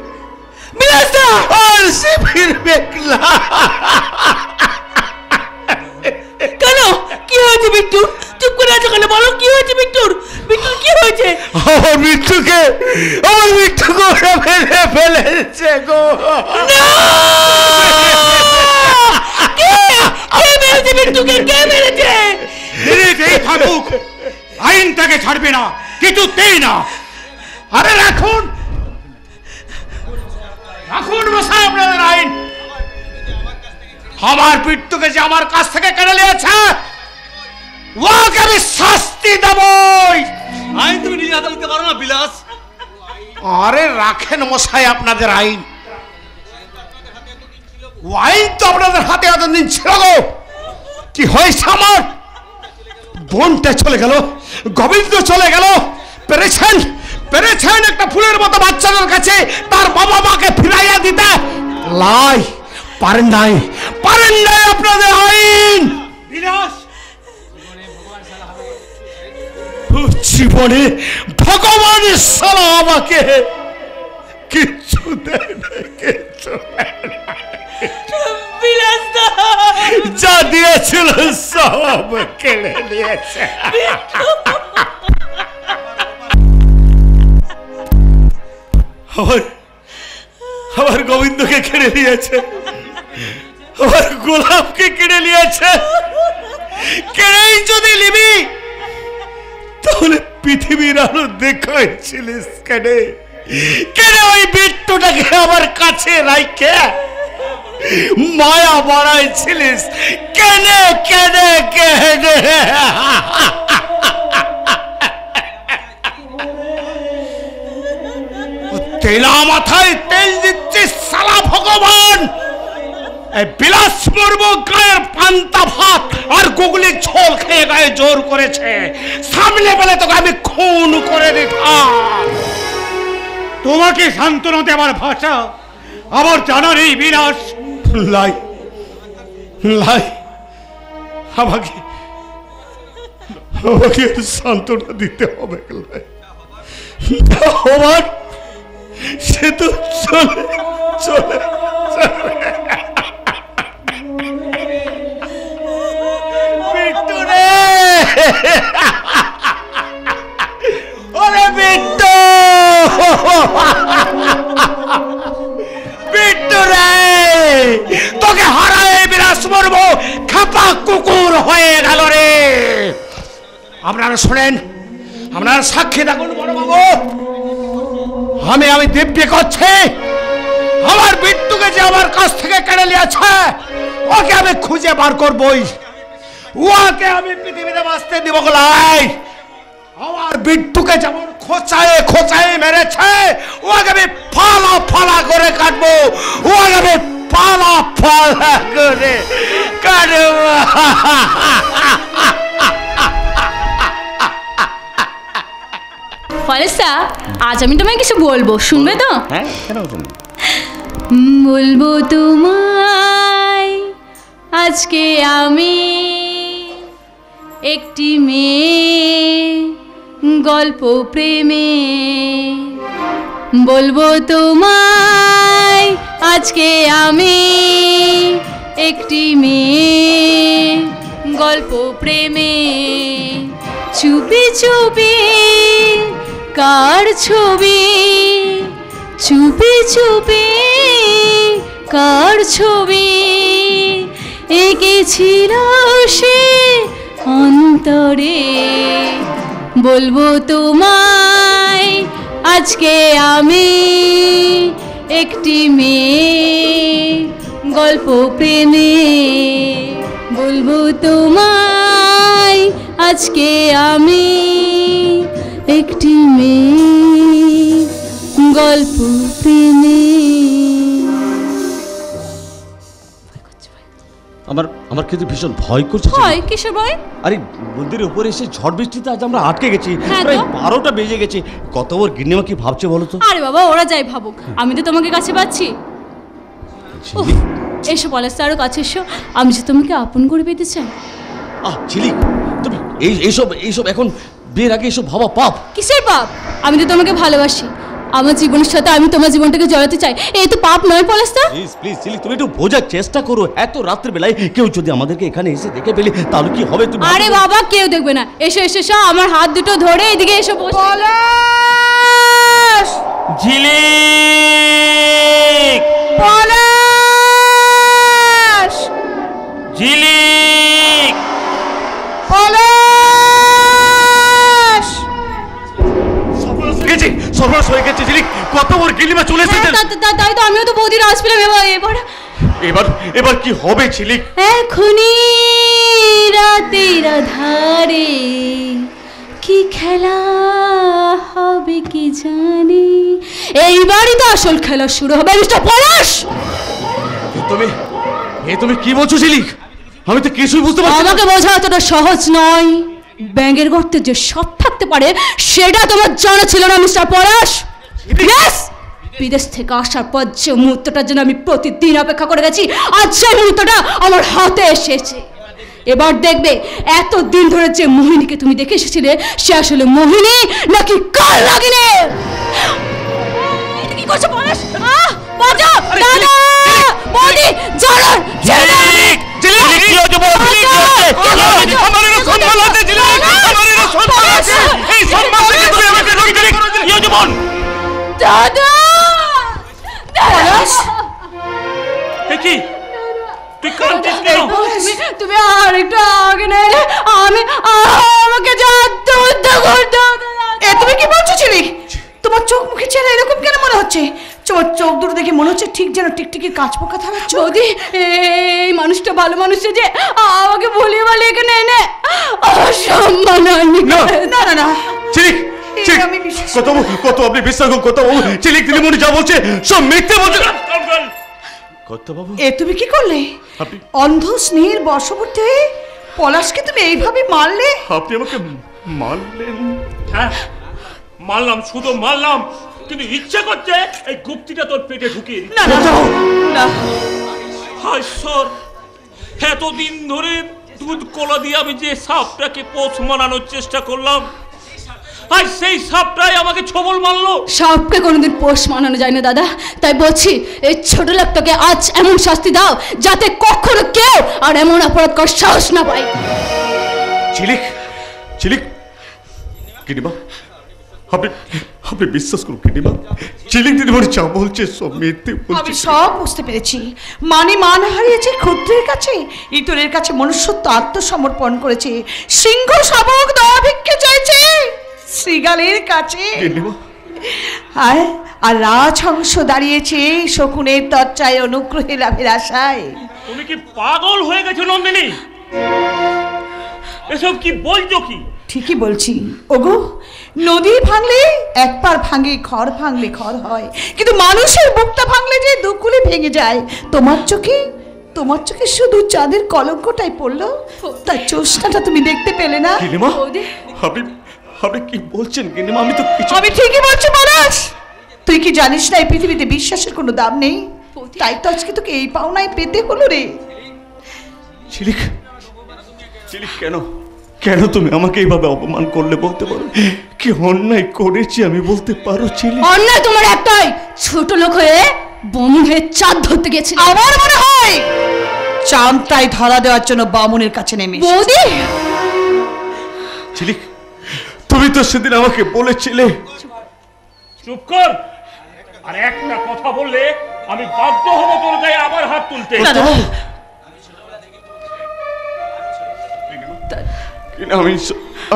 আর সে ফিরবে না। কেন, কি হয়েছে বিট্টু? চুপ করে আছো কেন? বলো কি হয়েছে বিট্টুর? বিট্টুর কি হয়েছে? আমার বিট্টুকে ওরা মেরে ফেলেছে গো। কে মেরেছে বিট্টুকে? কে মেরেছে? থাকুক, আইন তাকে ছাড়বে না, কিছুতেই না। আরে রাখুন রাখুন মশাই আপনাদের আইন। আমার বিট্টুকে যে আমার কাছ থেকে কেড়ে নিয়েছে ওকে আমি শাস্তি দেবই। আইন তুমি নিজে হাতে নিতে পারো না বিলাস? আরে রাখেন মশাই আপনাদের আইন। আইন তো আপনাদের হাতে এতদিন ছিল গো। কি হয়েছে? আমার বোনটা চলে গেল, গোবিন্দ চলে গেল। পেরেছেন পেরেছেন একটা ফুলের মতো বাচ্চাদের কাছে তার বাবা মাকে ফিরাইয়া দিতে? লাই পারেন নাই, পারেন নাই আপনাদের আইন। জীবনে ভগবান সালা আমাকে কিচ্ছু দেয় না, কিচ্ছু যা দিয়েছিল সব কেড়ে নিয়েছে। আমার গোবিন্দকে কেড়ে নিয়েছে, আমার গোলাপকে কেড়ে নিয়েছে। কেড়েই যদি নিবি তাহলে পৃথিবীর আলো দেখাইছিলিস কেনে? কেনে ওই বিট্টুটাকে আমার কাছে রাইখে মায়া বাড়াইছিলিস কেনে? কেনে কেনে? তেলা মাথায় তেল দিচ্ছিস সালা ভগবান। বিলাস মর্ম গায়ের পান্তা ভাত আর গুগলি ঝোল খেয়ে গায়ে জোর করেছে, সামনে পেলে তোকে আমি খুন করে দিতাম। তোমাকে সান্ত্বনা দেওয়ার ভাষা আমার জানা নেই বিলাস। লাই লাই আমাকে আমাকে সান্ত্বনা দিতে হবে। আমার সে তো চলে চলে বিট্টু রে, ওরে বিট্টু, বিট্টু রে, তোকে হারায় বিলাস মরব খাপা কুকুর হয়ে গেল রে। আপনারা শোনেন, আপনারা সাক্ষী থাকুন বড় বাবু। আমি দিব্যি করছি আমার বিট্টুকে যে আমার কাছ থেকে কেড়ে নিয়েছে ওকে আমি খুঁজে বার করবই। ওকে আমি পৃথিবীতে বাঁচতে দিব গলাই। আমার বিট্টুকে যেমন খোঁচায় খোঁচায় মেরেছে ওকে আমি ফালা ফালা করে কাটবো, ওকে আমি ফালা ফালা করে কাটবো। ফলেসা, আজ আমি তোমায় কিছু বলবো, শুনবে তো? হ্যাঁ, কেন শুনবো? বলবো তোমায় আজকে আমি একটি মেয়ে গল্প প্রেমে। বলবো তোমায় আজকে আমি একটি মেয়ে গল্প প্রেমে। চুপি চুপি কার ছবি, চুপি চুপি কার ছবি এঁকেছিল সে অন্তরে। বলবো তোমায় আজকে আমি একটি মেয়ে গল্প প্রেমে। বলবো তোমায় আজকে আমি একটি মেয়ে গল্প প্রেমে। আমার কিন্তু ভীষণ ভয় করছে। হয় কিসের ভয়? আরে মন্দিরের উপরে এসে ঝড় বৃষ্টিতে আজ আমরা আটকে গেছি, হ্যাঁ প্রায় তো। 12টা বেজে গেছে। কত ওর গিন্নিমা কি ভাবছে বলো তো? আরে বাবা ওরা যাই ভাবুক, আমি তো তোমাকে কাছে পাচ্ছি। উফ, এসো পলাশ আরো কাছে এসো, আমি যে তোমাকে আপন করে পেতে চাই। ঝিলিক, তুমি এইসব এখন বিয়ের আগে এসব ভাবা পাপ। কিসের পাপ? আমি তো তোমাকে ভালোবাসি, আমার জীবনের সাথে আমি তোমার জীবনটাকে জড়াতে চাই, এই তো পাপ নয় পলাশদা? প্লিজ ঝিলিক, তুমি একটু বোঝার চেষ্টা করো। এত রাত্রে বেলায় কেউ যদি আমাদেরকে এখানে এসে দেখে পেলে তাহলে কি হবে? তুমি আরে বাবা কেউ দেখবে না, এসো এসো এসো, আমার হাত দুটো ধরে এদিকে এসো। পলাশ! ঝিলিক, পলাশ! ঝিলিক, পলাশ! সর্বনাশ হয়ে গেছে ঝিলিক, কত ওর গিন্নিমা চলে এসেছে। তাই তো আমিও তো বৌদির আজ পেলাম। এবার কি হবে ঝিলিক? এখনই রাতের আধারে কি খেলা হবে কি জানি, এইবারই তো আসল খেলা শুরু হবে। মিস্টার পলাশ, তুমি কি বলছো ঝিলিক? আমি তো কিছুই বুঝতে পারছি না। আমাকে বোঝা অতটা সহজ নয়। ব্যাঙের গর্তে যে সব থাকতে পারে সেটা তোমার জানা ছিল না মিস্টার পলাশ। বিদেশ থেকে আসার পর যে মুহূর্তটার জন্য আমি প্রতিদিন অপেক্ষা করে গেছি, আজ সেই মুহূর্তটা আমার হাতে এসেছে। এবার দেখবে এতদিন ধরে যে মোহিনীকে তুমি দেখে এসেছিলে সে আসলে মোহিনী নাকি কাল লাগিনি। কি করছো পলাশ? বাঁচাও দাদা, বৌদি জানার ঝিলিক, ঝিলিক কি হচ্ছে বল? ঝিলিক কি হচ্ছে? আমার এর সম্মান আছে ঝিলিক, আমার এর সম্মান আছে। এই সম্মান থেকে তুমি আমাকে রক্ষা ঝিলিক, কি হচ্ছে বল? দাদা! পলাশ! কি তুই কাঁদছিস কেন? তুমি আর একটু আগে নেই, আমাকে যাতে উদ্ধার করতে হবে। তুমি কি বলছো ঝিলিক? তোমার চোখ মুখে চেহারা এরকম কেন মনে হচ্ছে? তোমার চোখ দুটো দেখে মনে হচ্ছে ঠিক যেন টিকটিকির কাঁচ পোকা থামাচ্ছ। বৌদি, এই মানুষটা ভালো মানুষ যে আমাকে ভুলিয়ে বালিয়ে এখানে এনে অসম্মান। না না না ঝিলিক, কত আপনি বিশ্বাস করুন, কত ঝিলিক দিদিমণি যা বলছে সব মিথ্যে বলছে। তুমি কি করলে? অন্ধ স্নেহের বশবর্তী পলাশকে তুমি এইভাবে মারলে? আপনি আমাকে মারলেন? হ্যাঁ মারলাম, শুধু মারলাম, কিন্তু ইচ্ছা করছে এই গুপ্তিটা তোর পেটে ঢুকিয়ে দিই। হায় ঈশ্বর, এতদিন ধরে দুধ কলা দিয়ে আমি যে সাপটাকে পোষ মানানোর চেষ্টা করলাম, আর সেই সাপটাই আমাকে ছবল মারলো। সাপকে কোনোদিন পোষ মানানো যায় না দাদা, তাই বলছি এই ছোট লোকটাকে আজ এমন শাস্তি দাও যাতে কখনো কেউ আর এমন অপরাধ করার সাহস না পায়। ঝিলিক, ঝিলিক, গিন্নিমা আপনি বিশ্বাস করুন গিন্নিমা, ঝিলিক দিদিমণি যা বলছে সব মিথ্যে বলছে। আমি সব বুঝতে পেরেছি। মান হারিয়েছে ক্ষুদ্রের কাছে, ইতরের কাছে মনুষ্যত্ব আত্মসমর্পণ করেছে, সিংহ শাবক দয়া ভিক্ষে চাইছে শ্রীগালের কাছে। আর রাজহংস দাঁড়িয়েছে শকুনের তর্চায় অনুগ্রহে লাভের আশায়। তুমি কি পাগল হয়ে গেছো নন্দিনী? এসব কি বলছো? কি ঠিকই বলছি ওগো, নদী ভাঙলে এক পার ভাঙে, ঘর ভাঙলে ঘর হয়, কিন্তু মানুষের বুকটা ভাঙলে যে দুকুলে ভেঙে যায়। তোমার চোখে শুধু চাঁদের কলঙ্কটাই পড়লো, তার চোষটাটা তুমি দেখতে পেলে না। আপনি কি বলছেন গিন্নিমা? আমি ঠিকই বলছি পলাশ। তুই কি জানিস না এই পৃথিবীতে বিশ্বাসের কোনো দাম নেই? তাই তো আজকে তোকে এই পাওনায় পেতে হলো রে। ঝিলিক, কেন তুমি আমাকে এইভাবে অপমান করলে বলতে পারো? কি অন্যায় করেছি আমি বলতে পারো? ঝিলিক, অন্যায় তোমার একটাই, ছোট লোক হয়ে বামুন হয়ে চাঁদ ধরতে গেছিল। আমার মনে হয় চাঁদটাই ধরা দেওয়ার জন্য বামুনের কাছে নেমে। বৌদি, ঝিলিক, তুমি তো সেদিন আমাকে বলেছিলে। চুপ কর, আর একটা কথা বললে আমি বাধ্য হব তোর গায়ে আবার হাত তুলতে।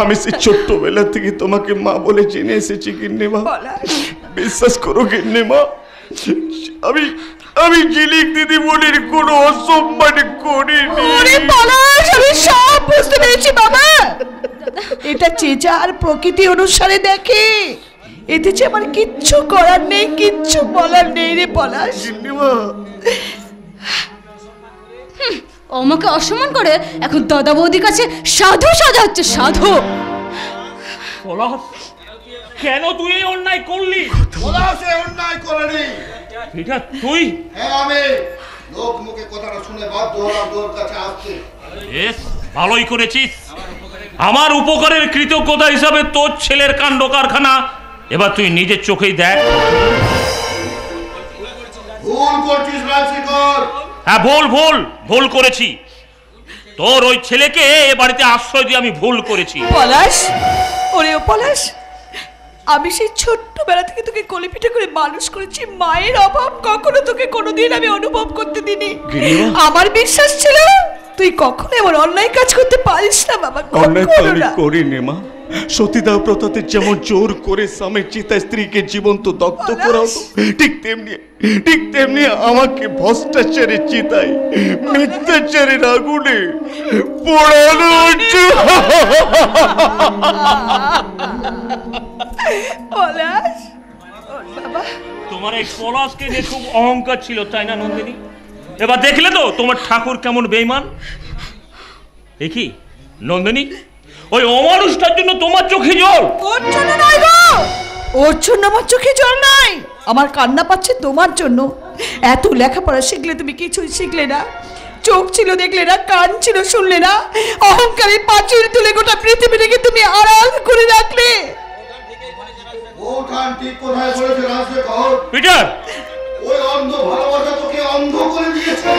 আমি সেই ছোট্টবেলা থেকে তোমাকে মা বলে জেনে এসেছি গিন্নিমা। বিশ্বাস করো গিন্নিমা, আমি ঝিলিক দিদিমণির কোনো অসম্মান করিনি। আমি সব বুঝতে পেরেছি বাবা। এটা চেজার প্রকৃতি অনুসারে দেখে, এতে যে আমার কিচ্ছু করার নেই, কিচ্ছু বলার নেই রে পলাশ। আমাকে অসম্মান করে এখন দাদা বৌদির কাছে সাধু সাজা হচ্ছে, সাধু। পলাশ, কেন তুই এই অন্যায় করলি? পলাশ এই অন্যায় করেনি। এটা তুই? হ্যাঁ আমি। লোক মুখে কথাটা শুনে বাধ্য হলাম তোর কাছে আসতে। বেশ, ভালোই করেছিস। আমার উপকারের কৃতজ্ঞতা হিসাবে তোর ছেলের কাণ্ড কারখানা এবার তুই নিজের চোখেই দেখ। ভুল করছিস রাজশেখর। হ্যাঁ, ভুল করেছি। তোর ওই ছেলেকে এ বাড়িতে আশ্রয় দিয়ে আমি ভুল করেছি। পলাশ, ওরে ও পলাশ, আমি সেই ছোট্টবেলা থেকে তোকে কোলে পিঠে করে মানুষ করেছি। মায়ের অভাব কখনো তোকে কোনোদিন আমি অনুভব করতে দিইনি। আমার বিশ্বাস ছিল তুই কখনো এমন অন্যায় কাজ করতে পারিস না বাবা। অন্যায় তো আমি করিনি মা। সতীদাহ প্রথাতে যেমন জোর করে স্বামীর চিতা স্ত্রীকে জীবন্ত দগ্ধ করা হতো, ঠিক তেমনি আমাকে ভ্রষ্টাচারের চিতায় মিথ্যাচারের আগুনে পোড়ানো হচ্ছে। পলাশ, বাবা, তোমার এই পলাশকে নিয়ে খুব অহংকার ছিল, তাই না নন্দিনী? এবার দেখলে তো তোমার ঠাকুর কেমন বেঈমান। দেখি নন্দিনী, ওই অমানুষটার জন্য তোমার চোখে জল। ওর জন্য নয় গো, ওর জন্য আমার চোখে জল নাই। আমার কান্না পাচ্ছে তোমার জন্য। এত লেখাপড়া শিখলে তুমি কিছুই শিখলে না। চোখ ছিল দেখলে না, কান ছিল শুনলে না। অহংকারে পাঁচিল তুলে গোটা পৃথিবীটাকে তুমি আড়াল করে রাখলে। ওখান ঠিক কোথায় বলেছে রাজশেখর? পিটার, ওই অন্ধ ভালোবাসা তোকে অন্ধ করে দিয়েছে।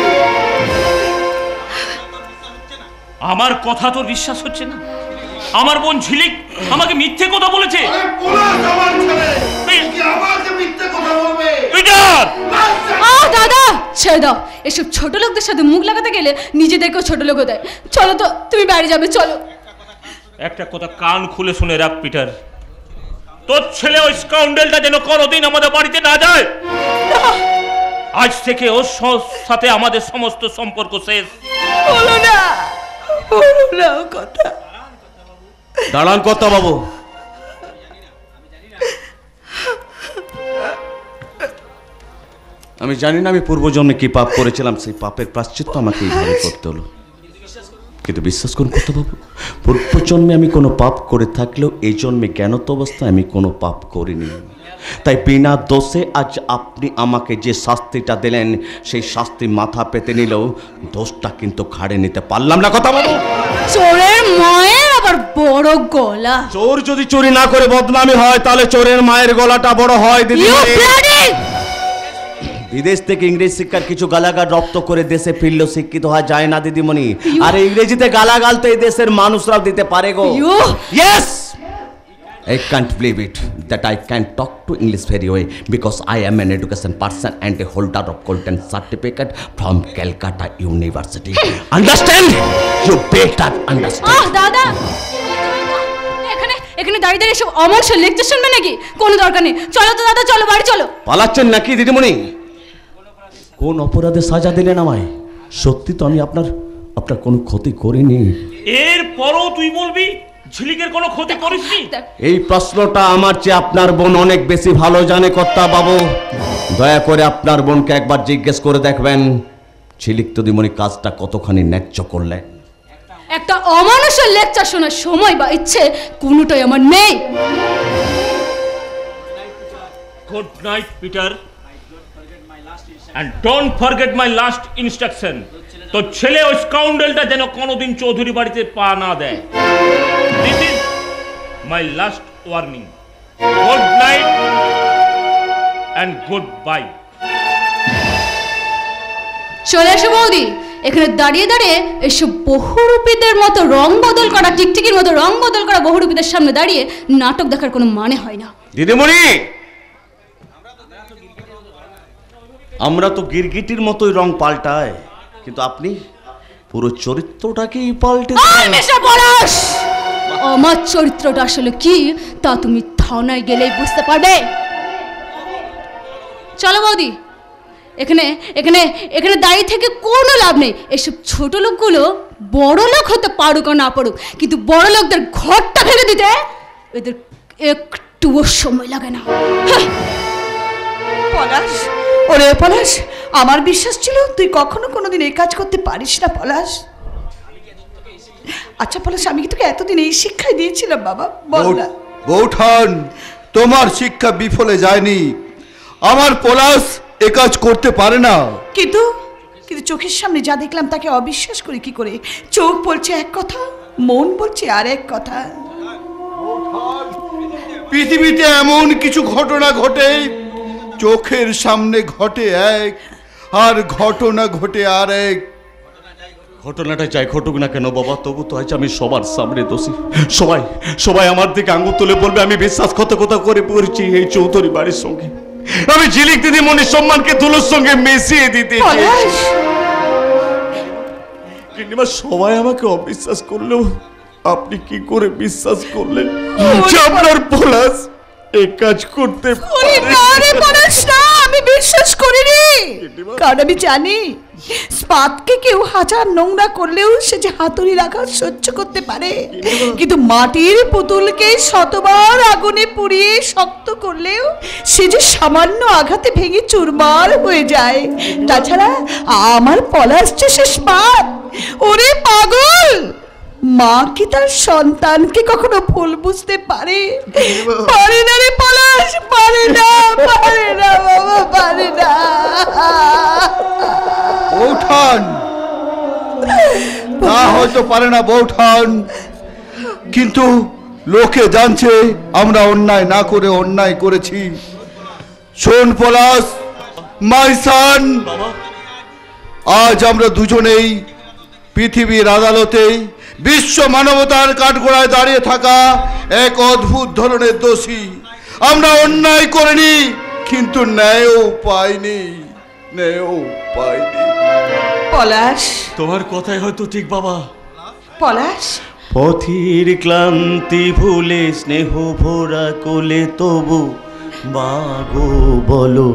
আমার কথা তোর বিশ্বাস হচ্ছে না? আমার বোন ঝিলিক আমাকে মিথ্যে কথা বলেছে। আরে পলাশ আমার ছেলে, কি আমাকে মিথ্যে কথা বলবে? পিটার! দাদা ছেড়ে দাও। এসব ছোট লোকদের সাথে মুখ লাগাতে গেলে নিজেদেরকেও ছোট লোক দেয়। চলো তো, তুমি বাড়ি যাবে, চলো। একটা কথা কান খুলে শুনে রাখ পিটার, তোর ছেলে ওই স্কাউন্ডেলটা যেন কোনোদিন আমাদের বাড়িতে না যায়। আজ থেকে ওর সাথে আমাদের সমস্ত সম্পর্ক শেষ। বলো না কথা। দাঁড়ান কর্তা বাবু। আমি জানি না আমি পূর্বজন্মে কি পাপ করেছিলাম, সেই পাপের প্রায়শ্চিত্ত আমাকে এইভাবে করতে হলো। কিন্তু বিশ্বাস করুন কর্তা বাবু, পূর্বজন্মে আমি কোনো পাপ করে থাকলেও এই জন্মে জ্ঞানত অবস্থায় আমি কোনো পাপ করিনি। তাই বিনা দোষে আজ আপনি আমাকে যে শাস্তিটা দিলেন, সেই শাস্তি মাথা পেতে নিলেও দোষটা কিন্তু ঘাড়ে নিতে পারলাম না কর্তা বাবু। চোরের মায়ের আবার বড় গলা। চোর যদি চুরি না করে বদনামি হয়, তাহলে চোরের মায়ের গলাটা বড় হয়। দিদি, বিদেশ থেকে ইংরেজ শিক্ষার কিছু গালাগাল রপ্ত করে দেশে ফিরলেও শিক্ষিত হওয়া যায় না দিদিমণি। আর ইংরেজিতে গালাগাল তো এই দেশের মানুষরাও দিতে পারে গো। Yes, I can't believe it that I can talk to English very well because I am an education person and a holder of golden certificate from Calcutta University. Understand? You better understand. দাদা, এখানে দাঁড়িয়ে দাঁড়িয়ে সব অমর্ষ lecture শুনবে নাকি? কোনো দরকার নেই। চলো তো দাদা, চলো বাড়ি চলো। পালাচ্ছেন নাকি দিদিমণি? কোন অপরাধে সাজা দিলেন আমায়? সত্যি তো আমি আপনার কোনো ক্ষতি করিনি। এর পরও তুই বলবি ঝিলিকের কোনো ক্ষতি করিসনি? এই প্রশ্নটা আমার চেয়ে আপনার বোন অনেক বেশি ভালো জানে কর্তা বাবু। দয়া করে আপনার বোনকে একবার জিজ্ঞেস করে দেখবেন ঝিলিক দিদিমণি কাজটা কতখানি ন্যায্য করলে। একটা অমানুষের লেকচার শোনার সময় বা ইচ্ছে কোনোটাই আমার নেই। Good night Peter, and don't forget my last instruction. তো ছেলে ওই স্কাউন্ডেলটা যেন কোনোদিন চৌধুরী বাড়িতে পা না দেয়। This is my last warning. Good night and goodbye. চলে এসো বৌদি। এখানে দাঁড়িয়ে দাঁড়িয়ে এসব বহুরূপীদের মতো রং বদল করা, টিকটিকির মতো রং বদল করা বহুরূপীদের সামনে দাঁড়িয়ে নাটক দেখার কোনো মানে হয় না। দিদিমণি, আমরা তো গিরগিটির মতোই রং পাল্টায়, কিন্তু আপনি পুরো চরিত্রটাকেই পাল্টে। আমার চরিত্রটা আসলে কি তা তুমি থানায় গেলেই বুঝতে পারবে। চলো বৌদি, এখানে এখানে এখানে দাঁড়িয়ে থেকে কোনো লাভ নেই। এসব ছোট লোকগুলো বড় লোক হতে পারুক আর না পারুক, কিন্তু বড় লোকদের ঘরটা ভেঙে দিতে এদের একটুও সময় লাগে না। পলাশ, ওরে পলাশ, আমার বিশ্বাস ছিল তুই কখনো কোনোদিন এই কাজ করতে পারিস না পলাশ। আচ্ছা পলাশ, আমি কি তোকে এতদিন এই শিক্ষাই দিয়েছিলাম বাবা? বল না। বৌঠান, তোমার শিক্ষা বিফলে যায়নি। আমার পলাশ এ কাজ করতে পারে না। কিন্তু চোখের সামনে যা দেখলাম তাকে অবিশ্বাস করি কি করে? চোখ বলছে এক কথা, মন বলছে আর এক কথা। পৃথিবীতে এমন কিছু ঘটনা ঘটে, চোখের সামনে ঘটে এক আর ঘটনা ঘটে আর এক। ঘটনাটা যাই ঘটুক না কেন বাবা, তবু তো আজ আমি সবার সামনে দোষী। সবাই আমার দিকে আঙুল তুলে বলবে আমি বিশ্বাসঘাতকতা করে পড়েছি এই চৌধুরী বাড়ির সঙ্গে। আমি ঝিলিক দিদিমণির সম্মানকে ধুলোর সঙ্গে মিশিয়ে দিতে চেয়েছি। কিন্তু সবাই আমাকে অবিশ্বাস করলেও আপনি কি করে বিশ্বাস করলেন যে আপনার পলাশ এই কাজ করতে পারে? আমি বিশ্বাস করিনি, কারণ আমি জানি স্পাতকে কেউ হাজার নোংরা করলেও সে যে হাতুড়ির আঘাত সহ্য করতে পারে, কিন্তু মাটির পুতুলকে শতবার আগুনে পুড়িয়ে শক্ত করলেও সে যে সামান্য আঘাতে ভেঙে চুরমার হয়ে যায়। তাছাড়া আমার পলাশ যে সে স্পাত। ওরে পাগল, মা কি তার সন্তানকে কখনো ভুল বুঝতে পারে? পারে না রে পলাশ, পারে না বাবা, পারে না। বৌঠান, তা হয়তো পারে না বৌঠান, কিন্তু লোকে জানছে আমরা অন্যায় না করে অন্যায় করেছি। শোন পলাশ, মাই সান, আজ আমরা দুজনেই পৃথিবীর আদালতে বিশ্ব মানবতার কাঠগড়ায় দাঁড়িয়ে থাকা এক অদ্ভুত ধরনের দোষী। আমরা অন্যায় করিনি, কিন্তু ন্যায়ও পাইনি। পলাশ, তোমার কথাই হয়তো ঠিক বাবা। পলাশ, পথির ক্লান্তি ভুলে স্নেহ ভরা কোলে তবু মাগো বলো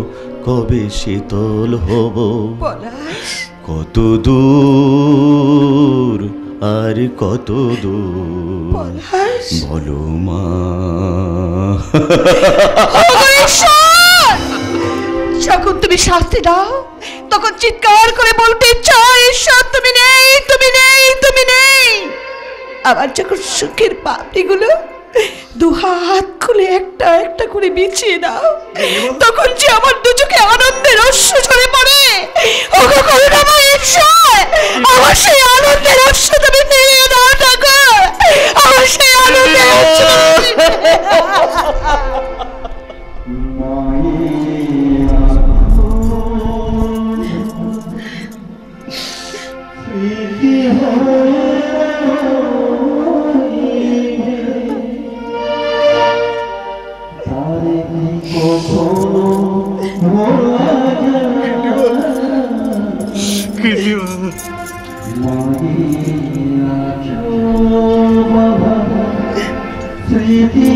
কবে শীতল হব? পলাশ, কত দূর আর কত দূর বলো মা। যখন তুমি শাস্তি দাও তখন চিৎকার করে বলতে চাই, ঈশ্বর তুমি নেই, তুমি নেই, তুমি নেই। আবার যখন সুখের পাপড়িগুলো দু হাত খুলে একটা একটা করে বিছিয়ে দাও, তখন যে আমার দু চোখে আনন্দের অশ্রু ঝরে পড়ে। ওগো করুণাময় ঈশ্বর, আমার সেই আনন্দের অশ্রু তুমি ফিরিয়ে দাও ঠাকুর, আমার সেই আনন্দের অশ্রু। স্মৃতি